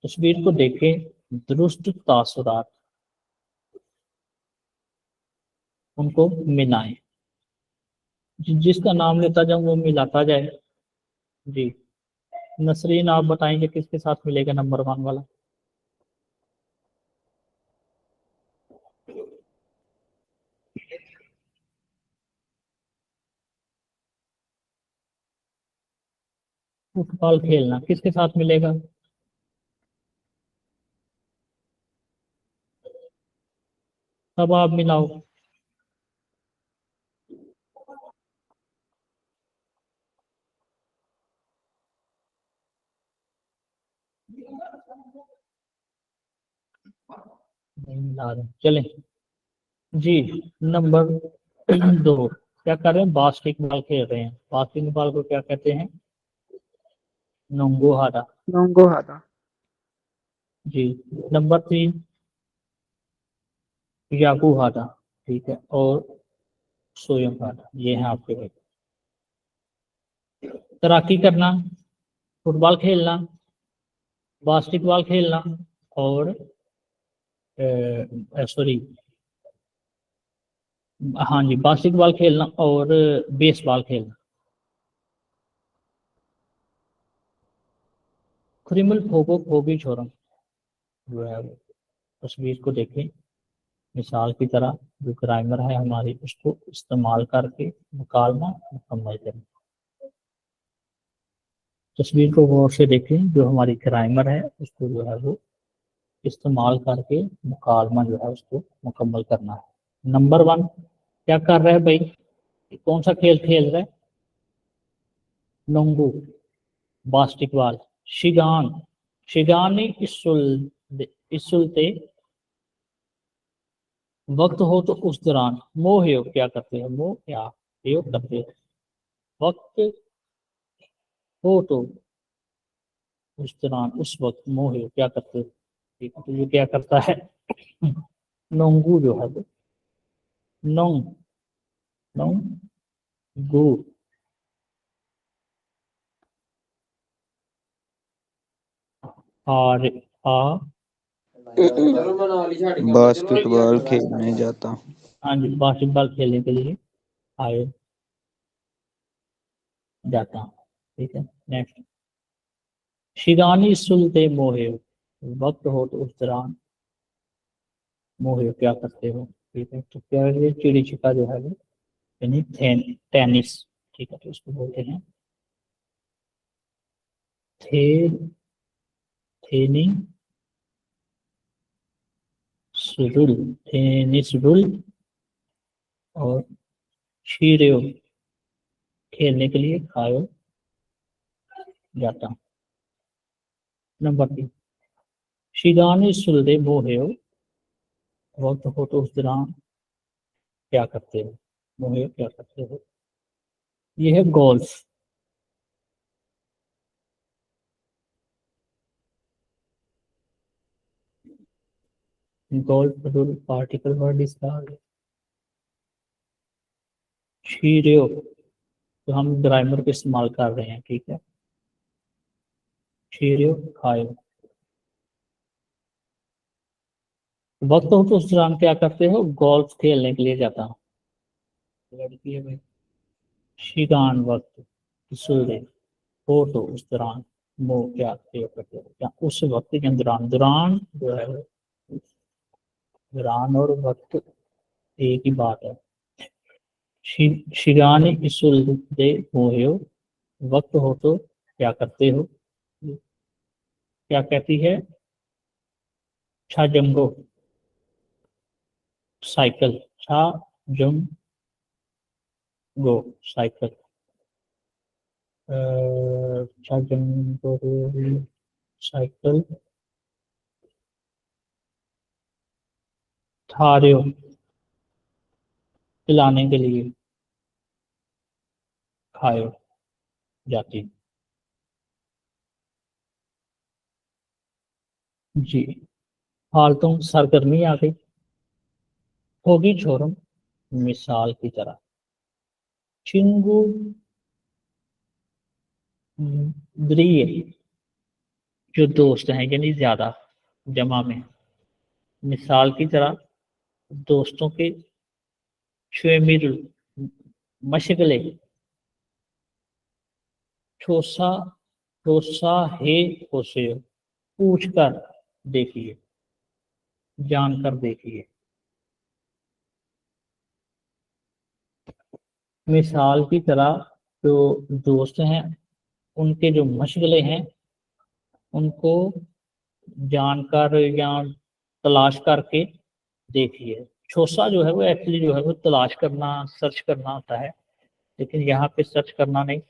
तस्वीर को देखें, दुरुस्त तासुरात उनको मिलाएं। जिसका नाम लेता जाऊं वो मिलाता जाए। जी, नसरीन आप बताएंगे किसके साथ मिलेगा नंबर 1 वाला? फुटबॉल खेलना किसके साथ मिलेगा? तब आप मिलाओ। नहीं मिला रहे, चले जी। नंबर 2, क्या कर रहे हैं? बास्केटबॉल खेल रहे हैं। बास्केटबॉल को क्या कहते हैं? नोंगो हारा। नोंगो हादा। जी। नंबर 3, याकू हारा, ठीक है, और सोयम हारा, ये है आपके भाई। तैराकी करना, फुटबॉल खेलना, बास्केटबॉल खेलना, और सॉरी, हाँ जी, बास्केटबॉल खेलना और बेसबॉल खेलना। क्रिमल फोगो फोगी छोरम, जो है वो तस्वीर को देखें, मिसाल की तरह जो ग्रामर है हमारी उसको इस्तेमाल करके मुकालमा मुकम्मल करें। तस्वीर को गौर से देखें, जो हमारी ग्रामर है उसको जो है वो इस्तेमाल करके मुकालमा जो है उसको मुकम्मल करना है। नंबर 1 क्या कर रहा है भाई? कौन सा खेल खेल रहा है? नोंगू, बास्केटबॉल। शिगान, शिगानी इस वक्त हो तो उस दौरान, मोह क्या करते हैं? मोह क्या योग करते हैं? वक्त हो तो उस दौरान, उस वक्त मोह क्या करते हैं? ठीक है, तो ये क्या करता है? नोंगू जो है वो, नोंग नोंगू, आर आ, बास्केटबॉल खेलने जाता हूँ। हाँ जी, बास्केटबॉल खेलने के लिए आए जाता हूँ। ठीक है, नेक्स्ट। शिगानी सुलते मोहे, वक्त हो तो उस दौरान मोहे क्या करते हो? ठीक है, तो क्या है? ये चिड़ी छिपा जो है वो, यानी टेनिस, ठीक है, तो इसको बोलते हैं थे थेनी सुरुल, टेनिस रुल, और शीरेो, खेलने के लिए खायो जाता हूँ। नंबर 3, शिगानी सुलदे मोहे, वक्त हो तो उस दौरान क्या करते हो? मोहे क्या करते हो? ये है golf. Golf rule particle word इसका शीरेो, तो हम ग्रामर को इस्तेमाल कर रहे हैं, ठीक है। शीरेो खायो, वक्त हो तो उस दौरान क्या करते हो? गोल्फ खेलने के लिए जाता हूँ। लड़की है भाई। शिगान वक्त सूर्य हो तो उस दौरान वो क्या करते हो, क्या उस वक्त के दौरान, दौरान जो है दौरान और वक्त एक ही बात है। शिगान इസുल दे हो, वक्त हो तो क्या करते हो, क्या कहती है, छाजंगो साइकिल, छाजंगो साइकिल, छाजंगो साइकिल, थारियो पिलाने के लिए, खायो जाती। जी, फालतू सरगर्मी आ गई, होगी छोरम मिसाल की तरह। चिंगू द्रिय जो दोस्त हैं यानी ज्यादा, जमा में, मिसाल की तरह, दोस्तों के, शुमिरुल मशगले, ठोसा ठोसा है होसे, पूछ कर देखिए, जानकर देखिए। मिसाल की तरह जो दोस्त हैं उनके जो मशगले हैं उनको जानकर या तलाश करके देखिए। छोसा जो है वो एक्चुअली जो है वो तलाश करना, सर्च करना होता है, लेकिन यहाँ पे सर्च करना नहीं।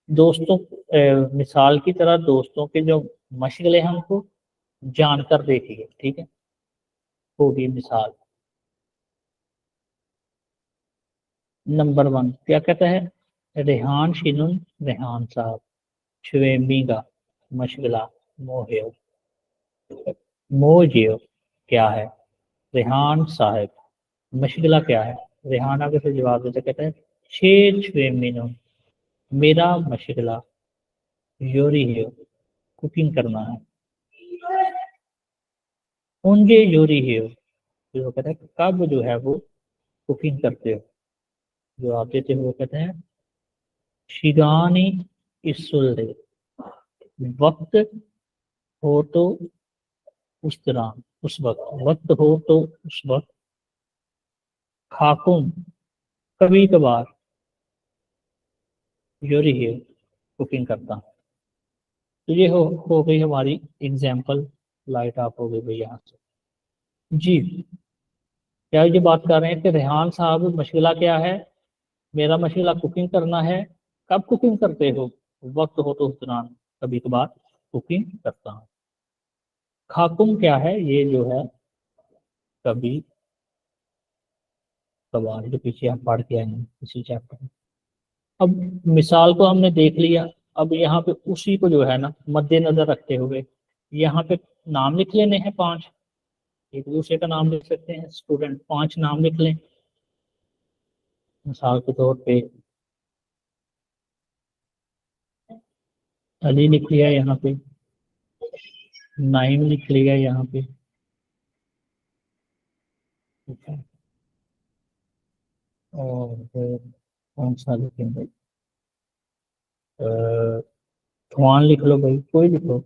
दोस्तों मिसाल की तरह दोस्तों के जो मशगले हैं उनको जानकर देखिए, ठीक है, होगी मिसाल। नंबर 1 क्या कहता है, रेहान शिनुन, रेहान साहब, शवेमीगा मशगला, मोहियो, मोजियो क्या है, रेहान साहब, मशगला क्या है, रेहान आगे से जवाब देता कहता है छे शवेमीनो, मेरा मशगला योरी है, कुकिंग करना है। उनके योरी है, जो कहता है कब जो है वो कुकिंग करते हो, जो आप देते हो वो कहते हैं शिगानी इसुल दे, वक्त हो तो उस दौरान, उस वक्त, वक्त हो तो उस वक्त, खाकुम कभी कभार, योरी है कुकिंग करता हूँ। तो ये हो गई हमारी एग्जाम्पल, लाइट ऑफ हो गई भाई यहाँ से। जी, क्या ये बात कर रहे हैं कि रेहान साहब मशगला क्या है, मेरा मशगला कुकिंग करना है, कब कुकिंग करते हो, वक्त हो तो उस दौरान, कभी कभार कुकिंग करता हूँ। खाकुम क्या है, ये जो है कभी कभार, जो पीछे हम पढ़ के आए हैं इसी चैप्टर में। अब मिसाल को हमने देख लिया, अब यहाँ पे उसी को जो है ना मद्देनजर रखते हुए यहाँ पे नाम लिख लेने हैं 5, एक दूसरे का नाम लिख सकते हैं स्टूडेंट, 5 नाम लिख लें। मिसाल के तौर पे अली लिख लिया यहाँ पे, नाइम लिख लिया यहाँ पे, ठीक है, और फिर कौन सा लिखेंगे, खुआन लिख लो भाई, कोई लिख लो,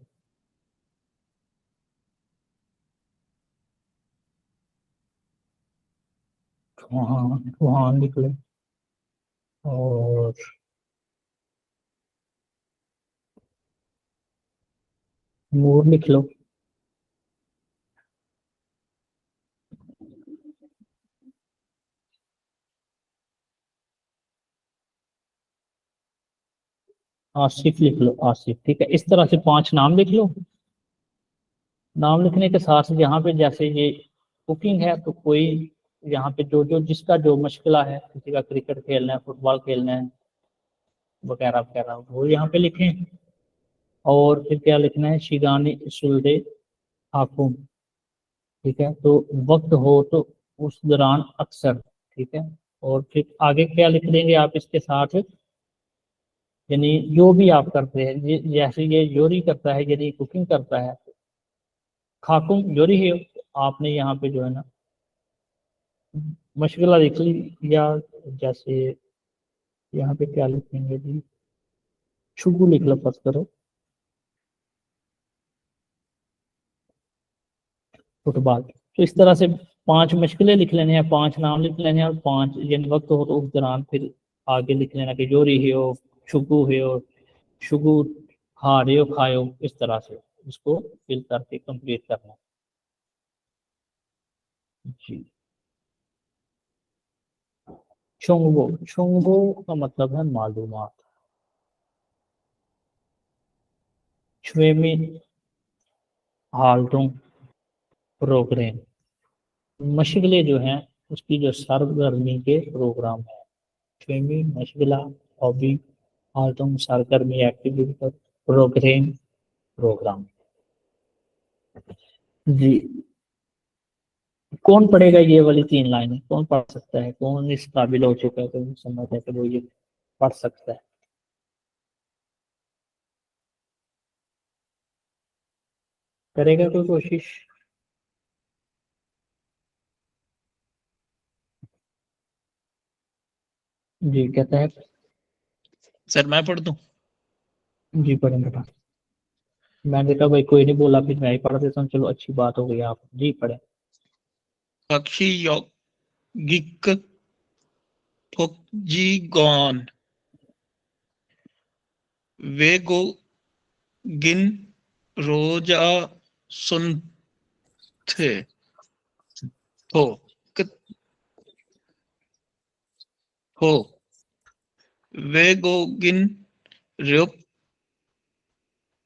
खुआन लिख लो, और नूर लिख लो, आसिफ लिख लो, आसिफ, ठीक है। इस तरह से 5 नाम लिख लो। नाम लिखने के साथ यहाँ पे जैसे ये कुकिंग है तो कोई यहाँ पे जो जो जिसका जो मशगला है, किसी का क्रिकेट खेलना है, फुटबॉल खेलना है वगैरह वगैरह, वो यहाँ पे लिखें। और फिर क्या लिखना है, शिगानी सुलदे हाकुम, ठीक है, तो वक्त हो तो उस दौरान अक्सर, ठीक है। और फिर आगे क्या लिख देंगे आप इसके साथ, यानी जो भी आप करते हैं, जैसे ये योरी करता है यानी कुकिंग करता है, खाकुम योरी है, आपने यहाँ पे जो है ना मशगला लिख ली, या जैसे यहाँ पे क्या लिखेंगे जी, शुगु लिख लो, फर्स्ट करो फुटबॉल। तो इस तरह से 5 मुश्किलें लिख लेने हैं, 5 नाम लिख लेने हैं, और 5 जिन वक्त हो तो उस दौरान फिर आगे लिख लेना कि जोरी हो, शुगु हो, शुगु हारे हो, खायो, इस तरह से इसको फिल करके कंप्लीट करना जी। चोंगबो, चोंगबो का मतलब है मालूमात। छुएमी हालतों प्रोग्राम, मशगले जो हैं उसकी जो सरगर्मी के प्रोग्राम है। छुएमी मशगला, हॉबी, हालतों सरगर्मी, एक्टिविटी का प्रोग्राम, प्रोग्राम जी। कौन पढ़ेगा ये वाली 3 लाइनें, कौन पढ़ सकता है, कौन इस काबिल हो चुका है तो समझ है कि वो ये पढ़ सकता है। करेगा कोई कोशिश? जी कहता है सर मैं पढ़ दूं? जी, पढ़ें बेटा। मैंने कहा भाई कोई नहीं बोला, फिर मैं ही पढ़ देता हूँ, चलो अच्छी बात हो गई, आप जी पढ़े। पक्षी यौगिक फुकजीगॉन वेगो गिन रोजा सुनथे हो कित हो वेगो गिन रुप।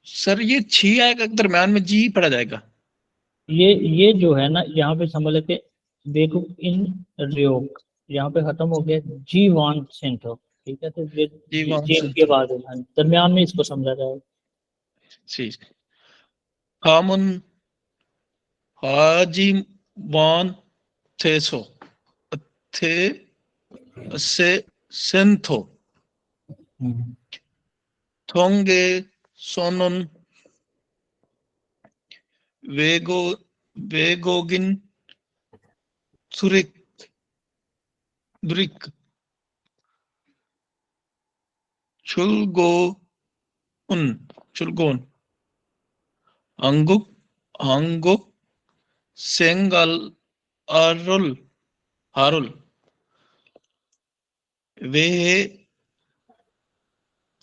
सर ये छी आएगा, दरम्यान में जी पढ़ा जाएगा। ये जो है ना, यहाँ पे समझ लेते बेवकूफ इन रियोग, यहाँ पे खत्म हो गया जीवान सेंटो, ठीक है। तो ये जीवान जेम के सुनथे बाद है, दरमियान में इसको समझा जाए। ठीक। हामुन हाजीवान थेसो थे से सेंथो थोंगे सोनुन वेगो वेगोगिन सुरिक दुरिक चुलगो उन चुलगोन अंगुक अंगुक सेंगल आरुल हारुल वे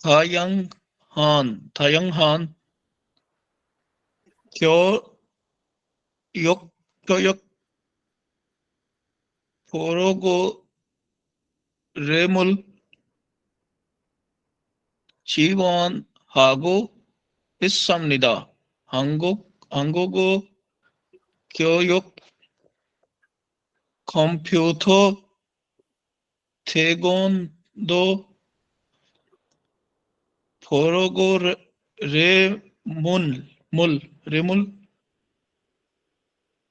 थायंग हान क्यो yok yok फोरोगो रेमुल 치원 하고 있습니다. 한국어 교육 컴퓨터 태권도 프로그램을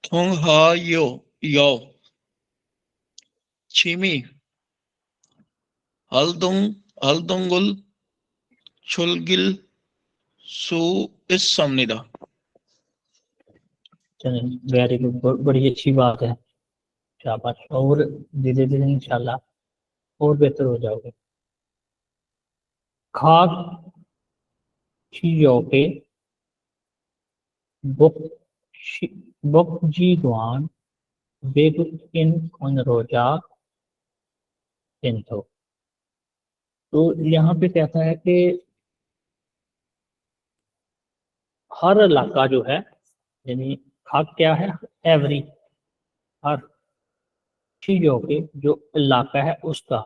통하여 취미 활동을 즐길 수 있습니다. चलिए वेरी गुड, बड़ी अच्छी बात है, शाबाश। और धीरे धीरे इंशाल्लाह और बेहतर हो जाओगे। खाक छियोके बुक जी गुआन बेग इन उन रोजा सिंथो। तो यहाँ पे कहता है कि हर इलाका जो है, यानी खाक क्या है, एवरी, हर चीजों के जो इलाका है उसका,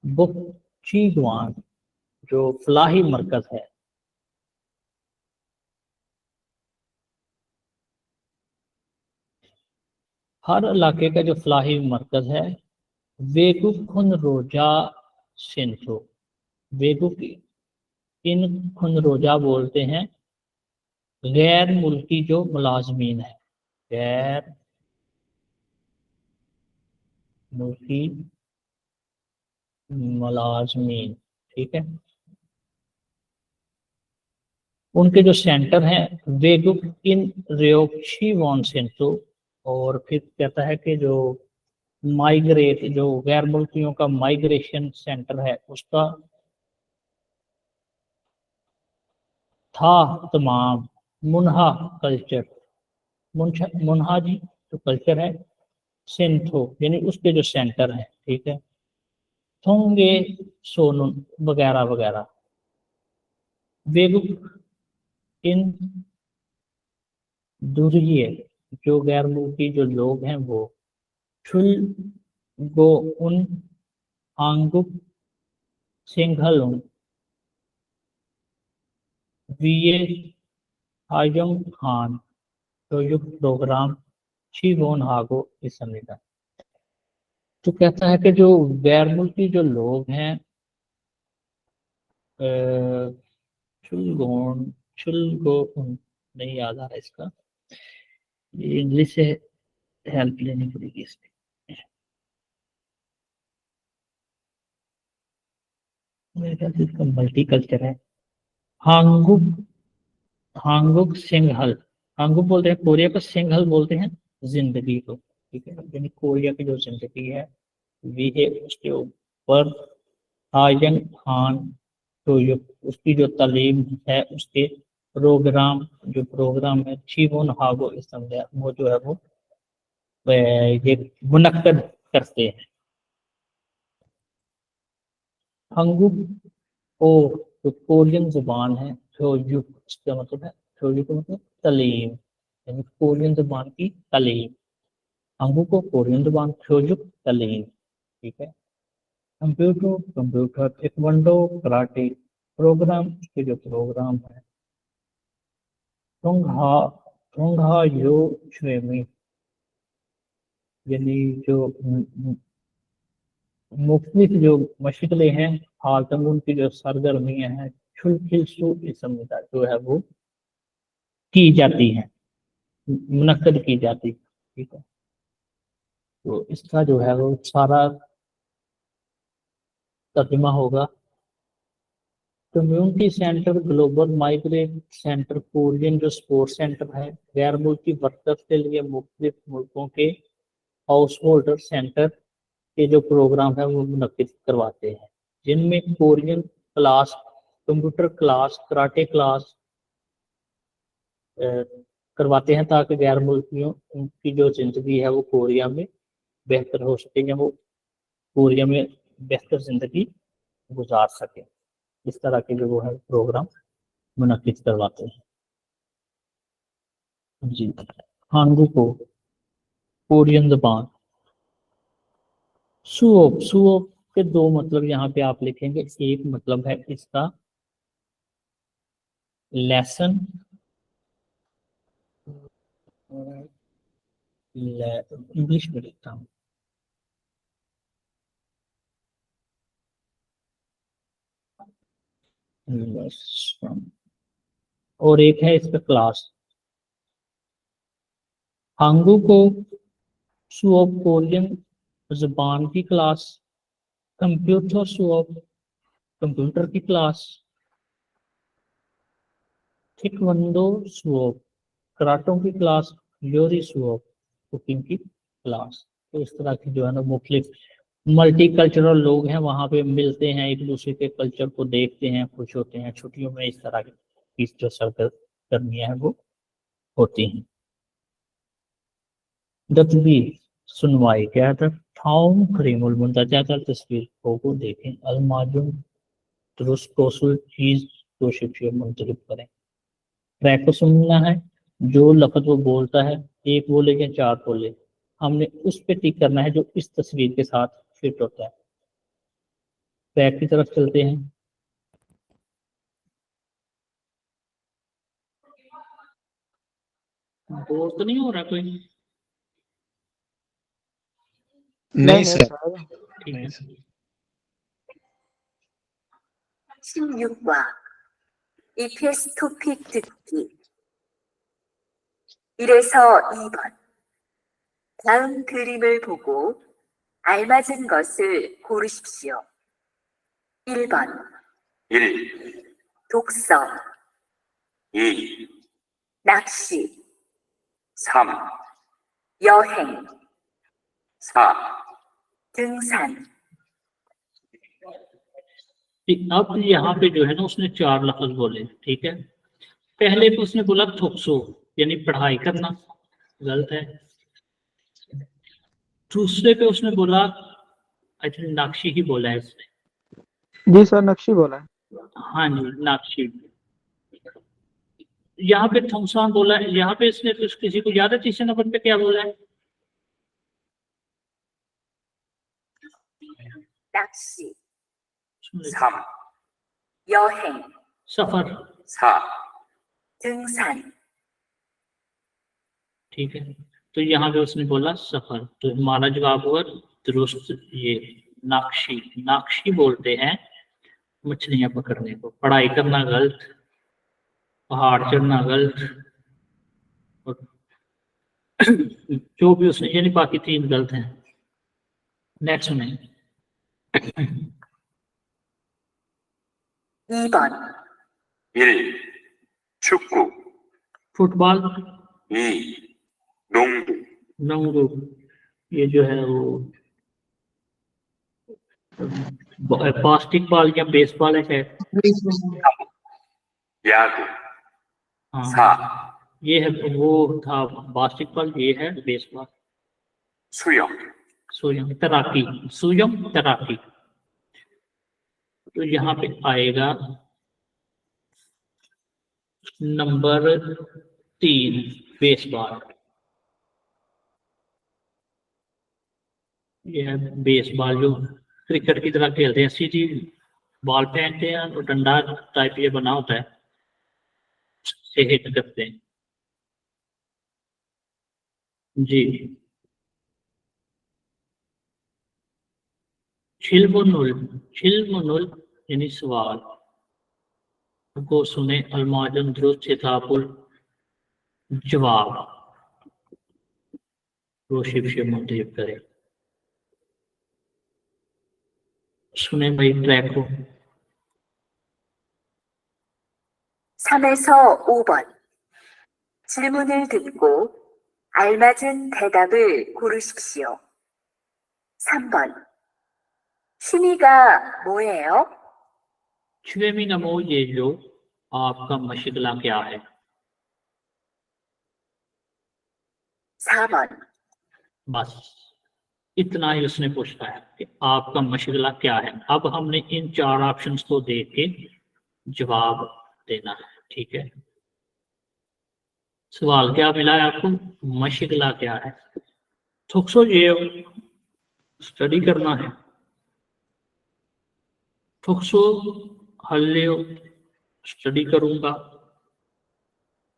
बुक चीजवान जो फलाही मरकज है, हर इलाके का जो फलाही मरकज है, बेकुफ खुन रोजा सिंथो। बेकुफ इन खुन रोजा बोलते हैं गैर मुल्की जो मुलाजमीन है, गैर मुल्की मुलाजमीन, ठीक है। उनके जो सेंटर हैं वेगुक इन रियोक्षी वॉन सेंटो, और फिर कहता है कि जो माइग्रेट, जो गैर मुल्कियों का माइग्रेशन सेंटर है उसका था तमाम मुनहा कल्चर, मुनहा जी जो कल्चर है, सेंथो यानी उसके जो सेंटर है, ठीक है, थोंगे सोनुन वगैरह वगैरह, वेगुक इन दुर्ये जो गैर मुल्की जो लोग हैं वो छुल गो उन आंगुक सिंघलुन वीए आयंग खान तो प्रोग्राम शिवोन हागो इस संविधान। तो कहता है कि जो गैर मुल्की जो लोग हैं चुलगोन चुलगो नहीं याद आ रहा इसका, ये इंग्लिश से हेल्प लेनी पड़ेगी इसमें। मेरे ख्याल से इसका मल्टी कल्चर है। हांगुक हांगुक सिंघल, हांगुक बोलते हैं कोरिया का, सिंघल बोलते हैं जिंदगी को, ठीक है, यानी कोरिया की जो जिंदगी है वी है उसके ऊपर आयंग खान तो जो उसकी जो तालीम है उसके प्रोग्राम, जो प्रोग्राम है चीवोन हागो इस समय वो जो है वो ये मुनक्कद करते हैं। हंगुक ओ जो कोरियन जुबान है, छोजुक इसका मतलब है, छोजुक का मतलब तालीम, यानी कोरियन जुबान की तालीम। हंगुक को कोरियन जुबान, छोजुक तालीम, ठीक है। कंप्यूटर टेक्वांडो कराटे प्रोग्राम, के जो प्रोग्राम है। टोंगहा टोंगहा यो श्रेमी यानी जो मुख्तलिफ जो मशगलें हैं, हालतम उनकी जो सरगर्मियां हैं छुलखिलसु इस संविदा जो है वो की जाती हैं, मुनक्कद की जाती है, ठीक है। तो इसका जो है वो सारा तर्जुमा होगा। Community centre global migrate centre Korean जो स्पोर्ट्स सेंटर है, गैर मुल्की वर्कर्स के लिए मुख्तलिफ मुल्कों के हाउस होल्डर सेंटर के जो प्रोग्राम है वो मुनक्किद करवाते हैं, जिनमें Korean class, computer class, karate class करवाते हैं ताकि गैर मुल्कियों की जो जिंदगी है वो कोरिया में बेहतर हो सके या वो कोरिया में बेहतर जिंदगी गुजार सके। इस तरह के जो वो है प्रोग्राम मुनक्किद करवाते हैं जी। हांगू को कोरियन जबान सुओप, सुओप के दो मतलब यहाँ पे आप लिखेंगे। एक मतलब है इसका लेसन, इंग्लिश में लिखता हूँ, और एक है इसका क्लास। हांगू को सुओप कोरियन जुबान की क्लास, कंप्यूटर सुओप कंप्यूटर की क्लास, टेक्वांडो सुओप कराटों की क्लास, योरी सुओप कुकिंग की क्लास। तो इस तरह की जो है ना मुख्तलिफ मल्टी कल्चरल लोग हैं, वहाँ पे मिलते हैं, एक दूसरे के कल्चर को देखते हैं, खुश होते हैं। छुट्टियों में इस तरह की जो सरगर्मियां हैं वो होती हैं। तस्वीर सुनवाई क्या था, थाउम खरीमुल मुंतजा तस्वीर को देखें, अलमाजुम दुरुस्त कोसल चीज को शिक्षक मुंतखब करें। ट्रैक को सुनना है, जो लफ्ज वो बोलता है, एक बोले या चार बोले, हमने उस पे टिक करना है जो इस तस्वीर के साथ फिट होता है। ट्रैक की तरफ चलते हैं। बोर तो नहीं हो रहा कोई? नहीं सर, ठीक है। 16과 EPS 토픽 듣기 1에서 2번 다음 그림을 보고 알맞은 것을 고르십시오. 1번 1, 독서 2, 낚시 3, 여행, 4, 등산, अब यहाँ पे जो है ना उसने 4 लफ्ज बोले, ठीक है। पहले पे उसने बोला थोक्सो यानी पढ़ाई करना, गलत है। दूसरे पे उसने बोला आई थिंक नाक्शी ही बोला है इसने। जी सर, नक्शी बोला है। हाँ जी, नाक्शी। यहाँ पे थोंगसान बोला है, यहाँ पे इसने तो किसी को याद है तीसरे नंबर पे क्या बोला है? 낚시, 3, 여행, सफर, 4, 등산, ठीक है। तो यहाँ पे उसने बोला सफर, तो हमारा जवाब हुआ दुरुस्त ये नाक्शी। नाक्शी बोलते हैं मछलियां पकड़ने को, पढ़ाई करना गलत, पहाड़ चढ़ना गलत, और जो भी उसने यानी बाकी 3 गलत हैं। नेक्स्ट में 2번, 1, 축구, फुटबॉल, 2, 농구, नंगू, ये जो है वो बास्केटबॉल या बेसबॉल है शायद। 야구, हाँ 4, ये है, वो था बास्केटबॉल, ये है बेसबॉल। 수영, सुयम तैराकी, सुयम तैराकी। तो यहाँ पे आएगा नंबर 3 बेसबॉल। ये है बेसबॉल, जो क्रिकेट की तरह खेलते हैं, सीधी बॉल फेंकते हैं और डंडा टाइप ये बना होता है, से हिट करते हैं। जी, छिलमुनुल, छिलमुनुल यानी सवाल को सुने, अलमाजन दुरुस्त खिताबुल जवाब, रोशिब से मुंतखब करे। सुने भाई ट्रैक को। 3에서 5번. 질문을 듣고 알맞은 대답을 고르십시오. 3번. 취미가 뭐예요? छवेमी नमो, ये लो, आपका मशगला क्या है? 4번. बस इतना ही उसने पूछा है कि आपका मशगला क्या है। अब हमने इन 4 ऑप्शंस को देख के जवाब देना है, ठीक है। सवाल क्या मिला है आपको? मशगला क्या है? थोक्सो ये स्टडी करना है, थोक्सो हल्लेओ स्टडी करूंगा,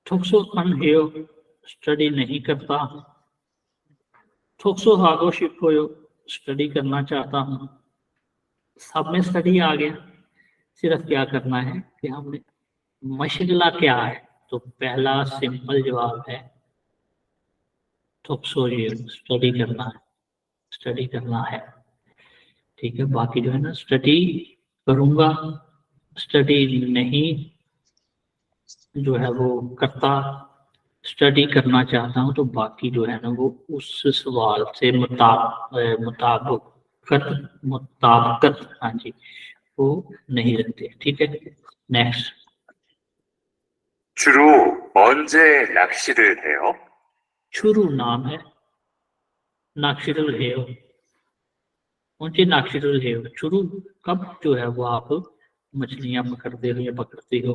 थोक्सो अनहेओ स्टडी नहीं करता, थोक्सो हागो शिफोयो स्टडी करना चाहता हूँ। सब में स्टडी आ गया, सिर्फ क्या करना है कि हमने मशगला क्या है, तो पहला सिंपल जवाब है थोक्सो ये स्टडी करना है, स्टडी करना है, ठीक है। बाकी जो है ना, स्टडी करूंगा, स्टडी नहीं जो है वो करता, स्टडी करना चाहता हूँ, तो बाकी जो है ना वो उस सवाल से मुताबिकत हाँ जी वो नहीं रखते, ठीक है। नेक्स्ट, 주로 언제 낚시를 해요? शुरू नाम है, नाक्षिरुल हेयो, ऊंचे नाक्षिरुल हेयो, शुरू कब जो है वो आप मछलियां पकड़ते हो या पकड़ते हो,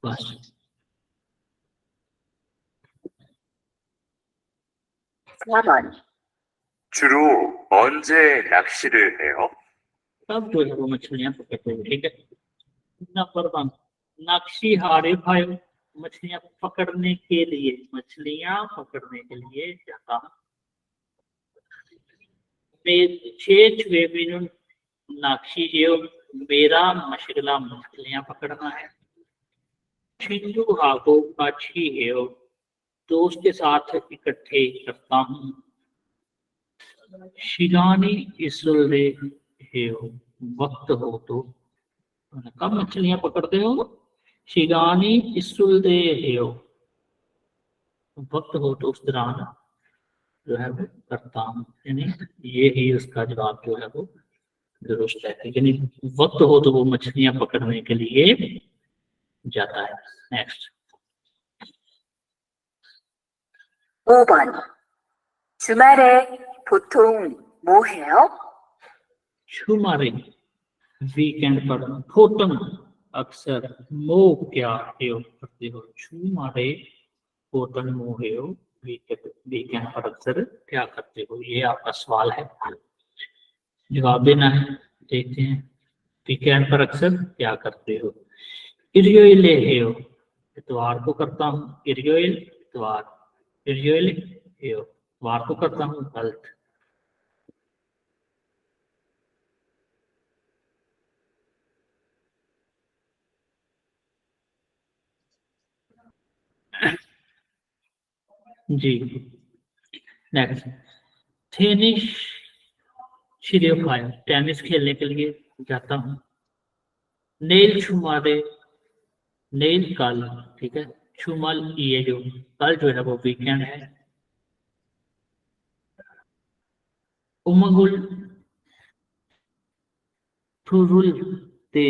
बस। 4번. 주로 언제 낚시를 해요? तब जो है वो मछलियां पकड़ते हो, ठीक है। नंबर 1, नक्शी हारे भाई, मछलियां पकड़ने के लिए, मछलियां पकड़ने के लिए जाता हूं। नाक्षी है, मेरा मशगला मछलियां पकड़ना है। छिंजू हाको काछी है, दोस्त के साथ इकट्ठे करता हूँ। शिलानी इसले है, वक्त हो तो, कब मछलियां पकड़ते हो? शिगानी इसुलदे हेयो, वक्त हो तो उस दौरान जो है वो करता हूँ, यानी ये ही उसका जवाब जो है वो दुरुस्त है। यानी वक्त हो तो वो मछलियां पकड़ने के लिए जाता है। नेक्स्ट 5번. 주말에 보통 뭐 해요? शुमारे वीकेंड पर फोटम अक्सर मोह क्या प्रयोग करते हो। शुमारे फोटम मोहेयो वीकेंड पर अक्सर क्या करते हो, ये आपका सवाल है, जवाब देना है। देखते हैं वीकेंड पर अक्सर क्या करते हो। इरियोले हेयो इतवार को करता हूँ, इरियोल इतवार, इरियोले हेयो इतवार को करता हूँ, गलत। जी नेक्स्ट टेनिस टेनिस खेलने के लिए जाता हूँ। नेल शुमारे नेल कल, ठीक है, शुमल ये जो कल जो है वो वीकेंड है। उमगुल थुरुल दे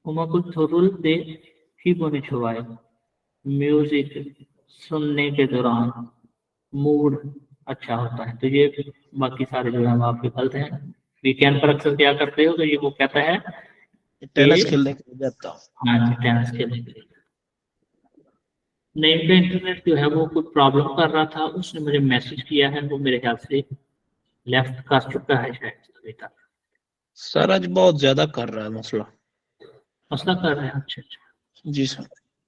उमगुल थुरुल दे ही बोने छुआए म्यूजिक सुनने के दौरान मूड अच्छा होता है। तो ये बाकी सारे जो है आपके गलत हैं। वीकेंड पर अक्सर क्या करते हो, तो ये वो कहता है टेनिस खेलने के लिए जाता हूँ। हाँ जी, टेनिस खेलने के लिए। नेम पे इंटरनेट जो है वो कुछ प्रॉब्लम कर रहा था, उसने मुझे मैसेज किया है, वो मेरे ख्याल से लेफ्ट कर चुका है शायद अभी तक। सर आज बहुत ज्यादा कर रहा है मसला। मसला कर रहे हैं, अच्छा अच्छा जी सर।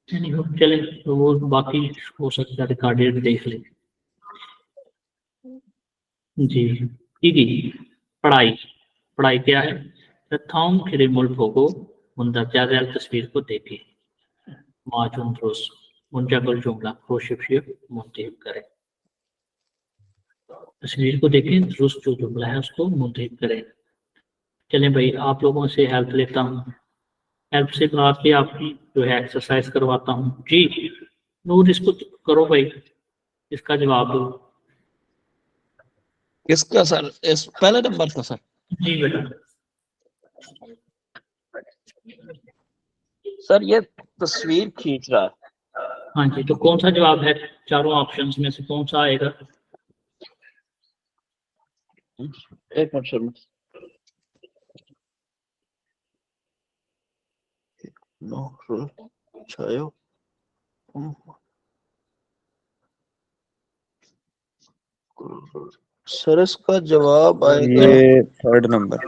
चले तो वो बाकी हो सकता है रिकॉर्डेड देख ले। जी ठीक, पढ़ाई पढ़ाई क्या है। प्रथम खिरेमुल फोगो मुंदरजा तस्वीर को देखे माजून रोज मुंजागल जुमला कोशिश मुंतहिब करें। तस्वीर को देखें, दुरुस्त जो जुमला है उसको मुंतहिब करें। चलें भाई, आप लोगों से हेल्प लेता हूँ। हेल्प से बात की आपकी जो है एक्सरसाइज करवाता हूँ। जी नूर इसको करो भाई, इसका जवाब दो। किसका सर? इस पहले नंबर का सर। जी बेटा। सर ये तस्वीर खींच रहा है। हाँ जी, तो कौन सा जवाब है चारों ऑप्शंस में से कौन सा आएगा? एक मिनट सर। छायो सर इसका जवाब आएगा। ये थर्ड नंबर।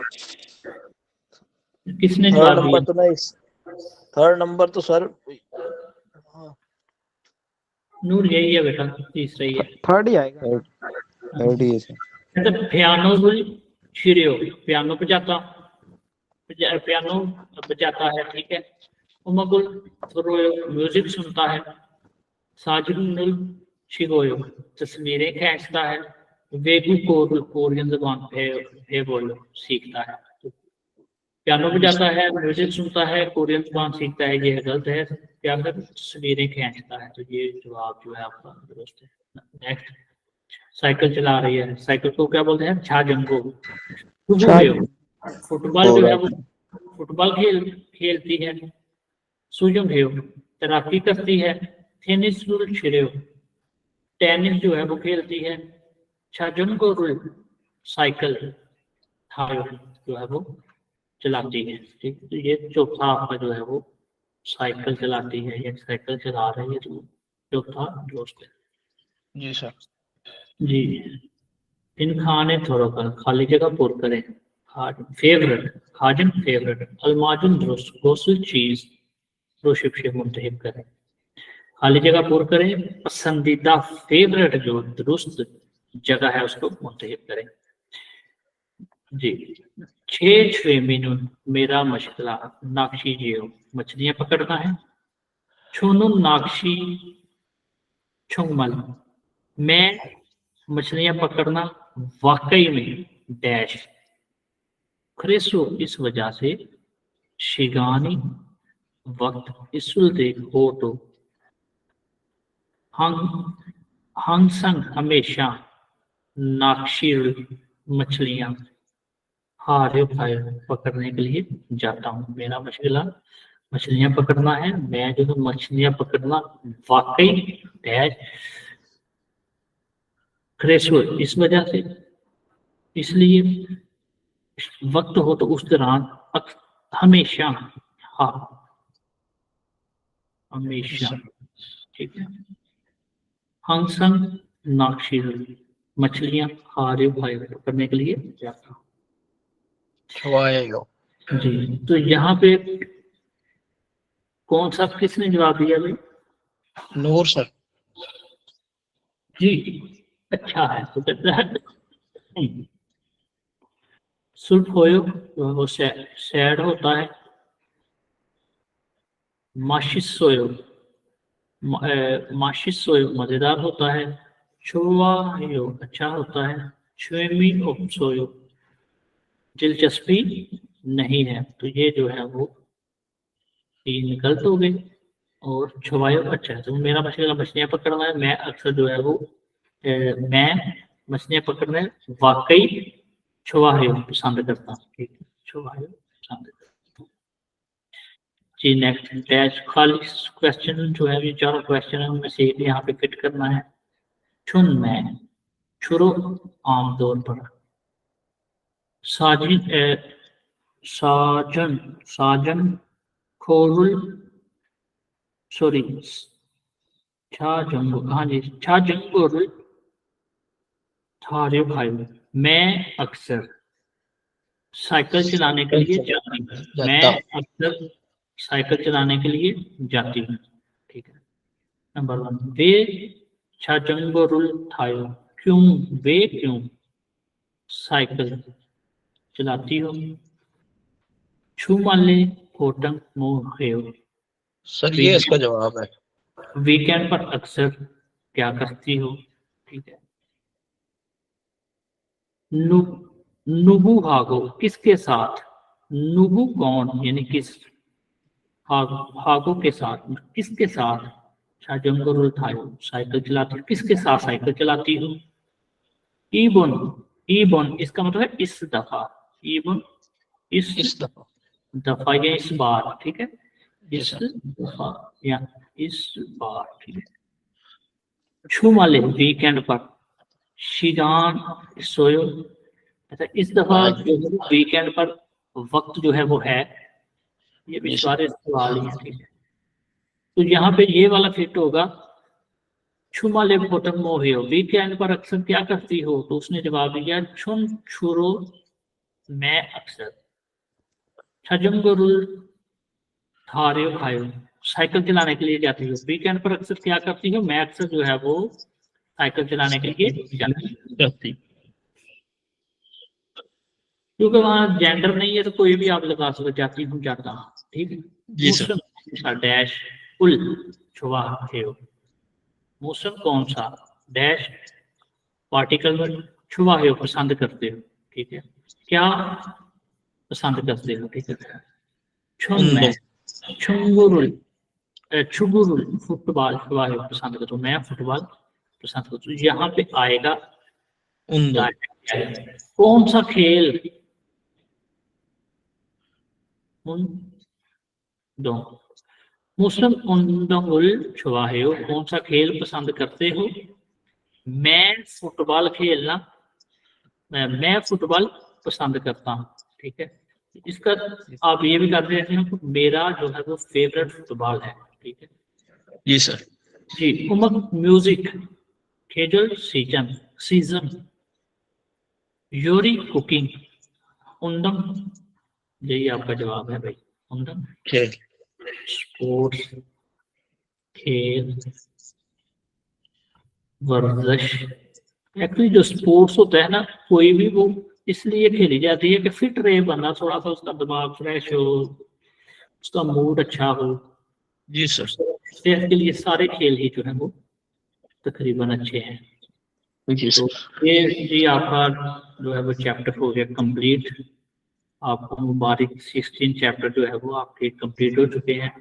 किसने थर्ड जवाब नंबर दिया? तो नहीं, थर्ड नंबर तो सर नूर यही है बेटा, तीसरा ही है। थर्ड ही आएगा। थर्ड ही है सर। मतलब पियानो शिरियो पियानो बजाता पियानो बजाता है, ठीक है। उमगुल म्यूजिक सुनता है। साजिद शिगोयो तस्वीरें खींचता है। वेगू कोरियन जबान फे बोलो सीखता है। पियानो बजाता है, म्यूजिक सुनता है, कोरियन जबान सीखता है, ये गलत है। क्या तस्वीरें खींचता है, तो ये जवाब जो है आपका दुरुस्त है। नेक्स्ट साइकिल चला रही है, साइकिल को क्या बोलते हैं? छाजंगो। फुटबॉल जो है वो फुटबॉल खेलती है। सुजंग तैराकी करती है। टेनिस छिड़े टेनिस जो है वो खेलती है। छाजन को साइकिल थायो जो है वो चलाती है, ठीक। तो ये चौथा आपका जो है वो साइकिल चलाती है या साइकिल चला रही है, तो चौथा दोस्त है। जी सर। जी इन खाने थोड़ा कर खाली जगह पुर करें। फेवरेट खाजन फेवरेट अलमाजुन दुरुस्त गोसल चीज रोशिप से मुंतहिब करें। खाली जगह पुर करें। पसंदीदा फेवरेट जो दुरुस्त जगह है उसको मुंतहिब करें। जी 6 मिनट मेरा मशगला नाक्षी जियो मछलियां पकड़ना है। छोनू नाक्षी छुंगमल मैं मछलियां पकड़ना वाकई में डैश क्रिसो इस वजह से शिगानी वक्त इसुल देख हो तो हम हंसंग हमेशा, नाक्षीर मछलियां, हारे भाई पकड़ने के लिए जाता हूँ। मेरा मशगला मछलियां पकड़ना है। मैं जो है मछलियां पकड़ना वाकई डैश क्रेशुअल इस वजह से, इसलिए वक्त हो तो उस दौरान हमेशा, हाँ हमेशा, ठीक है। हंसंग नाक्षीर मछलियां हारे भाई पकड़ने के लिए जाता हूँ। छवाएगा। जी, तो यहाँ पे कौन सा किसने जवाब दिया भाई? नूर सर। जी, अच्छा है। तो सुल्फ होयो वो सैड होता है। माशिस सोयो माशिस सोयो मजेदार होता है। छुआ यो अच्छा होता है। छुएमी सोयो दिलचस्पी नहीं है। तो ये जो है वो तीन गलत हो गए। और छुआयो अच्छा है। तो मेरा मछली मछलियां पकड़ना है। मैं अक्सर जो है वो मैं मछलियां पकड़ना वाकई छुआयो पसंद करता हूँ। ठीक है, छुआयो पसंद करता हूँ। जी नेक्स्ट डैश खाली क्वेश्चन जो है ये चारों क्वेश्चन है उनमें से एक यहाँ पे फिट करना है। छुन में छुरो आमतौर पर साजिन साजन साजन खोरुल सॉरी छाजंगो, हाँ जी छाजंगोरुल थारे भाई। मैं अक्सर साइकिल चलाने के लिए जाती हूँ। मैं अक्सर साइकिल चलाने के लिए जाती हूँ। ठीक है, नंबर 1 वे छाजंगोरुल थायो क्यों, वे क्यों साइकिल चलाती हो। छुमाले कोटंग मोहेयो सर ये इसका जवाब है। वीकेंड पर अक्सर क्या करती हो। ठीक है, नुबू हागो किसके साथ, नुबू कौन यानी किस, हागो के साथ किसके साथ, छाजंगुरुल थायो साइकिल चलाती हो, किसके साथ साइकिल चलाती हो। ईबुन ईबुन इसका मतलब है इस दफा, ईबुन इस दफा या इस बार। ठीक है, इस दफा या इस बार। ठीक है, छुमाले वीकेंड पर, शिगान सोयो। अच्छा इस दफा जो वीकेंड पर वक्त जो है वो है, ये भी सारे सवाल ही हैं। ठीक है, तो यहाँ पे ये वाला फिट होगा। छुमाले पोटम मोहियो वीकेंड पर अक्सर क्या करती हो। तो उसने जवाब दिया छुन छुरो मैं अक्सर, छजंगुरुल थारे खायो साइकिल चलाने के लिए जाती हो। वीकेंड पर अक्सर क्या करती हो, मैं अक्सर जो है वो साइकिल चलाने के लिए जाती। क्योंकि वहां जेंडर नहीं है तो कोई भी आप लगा सकते, जाती हूँ जाता हूँ। ठीक है, मौसम डैश उल छुआ हो, मौसम कौन सा डैश पार्टिकल में छुआ हो पसंद करते हो। ठीक है, क्या पसंद करते हो। ठीक है, छुन में छुंगुरुल छुगुरुल फुटबॉल छुआ हो पसंद करते हो, मैं फुटबॉल पसंद करता हूँ। यहाँ पे आएगा कौन सा खेल, मुस्लिम उल छुआहे कौन सा खेल पसंद करते हो। मैं फुटबॉल खेलना, मैं फुटबॉल पसंद करता हूँ। ठीक है, इसका आप ये भी कर देते हैं मेरा जो है वो फेवरेट फुटबॉल है। ठीक है जी सर। जी, उमक म्यूजिक खेजल सीजन सीजन योरी कुकिंग उंदम, यही आपका जवाब है भाई। उंदम खेल, स्पोर्ट्स खेल वर्जिश। एक्चुअली जो स्पोर्ट्स होता है ना कोई भी, वो इसलिए खेली जाती है कि फिट रहे बंदा, थोड़ा सा उसका दिमाग फ्रेश हो, उसका मूड अच्छा हो। जी सर। सेहत के लिए सारे खेल ही जो है वो तकरीबन अच्छे हैं। जी तो सर। ये जी आपका जो है वो चैप्टर हो गया कंप्लीट। आपको मुबारक 16 चैप्टर जो है वो आपके कंप्लीट हो चुके हैं।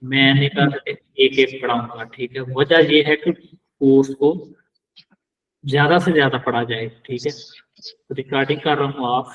मैंने कहा एक एक पढ़ाऊंगा। ठीक है, वजह ये है कि कोर्स को ज्यादा से ज्यादा पढ़ा जाए, ठीक है। रिकॉर्डिंग कर रहा हूँ आप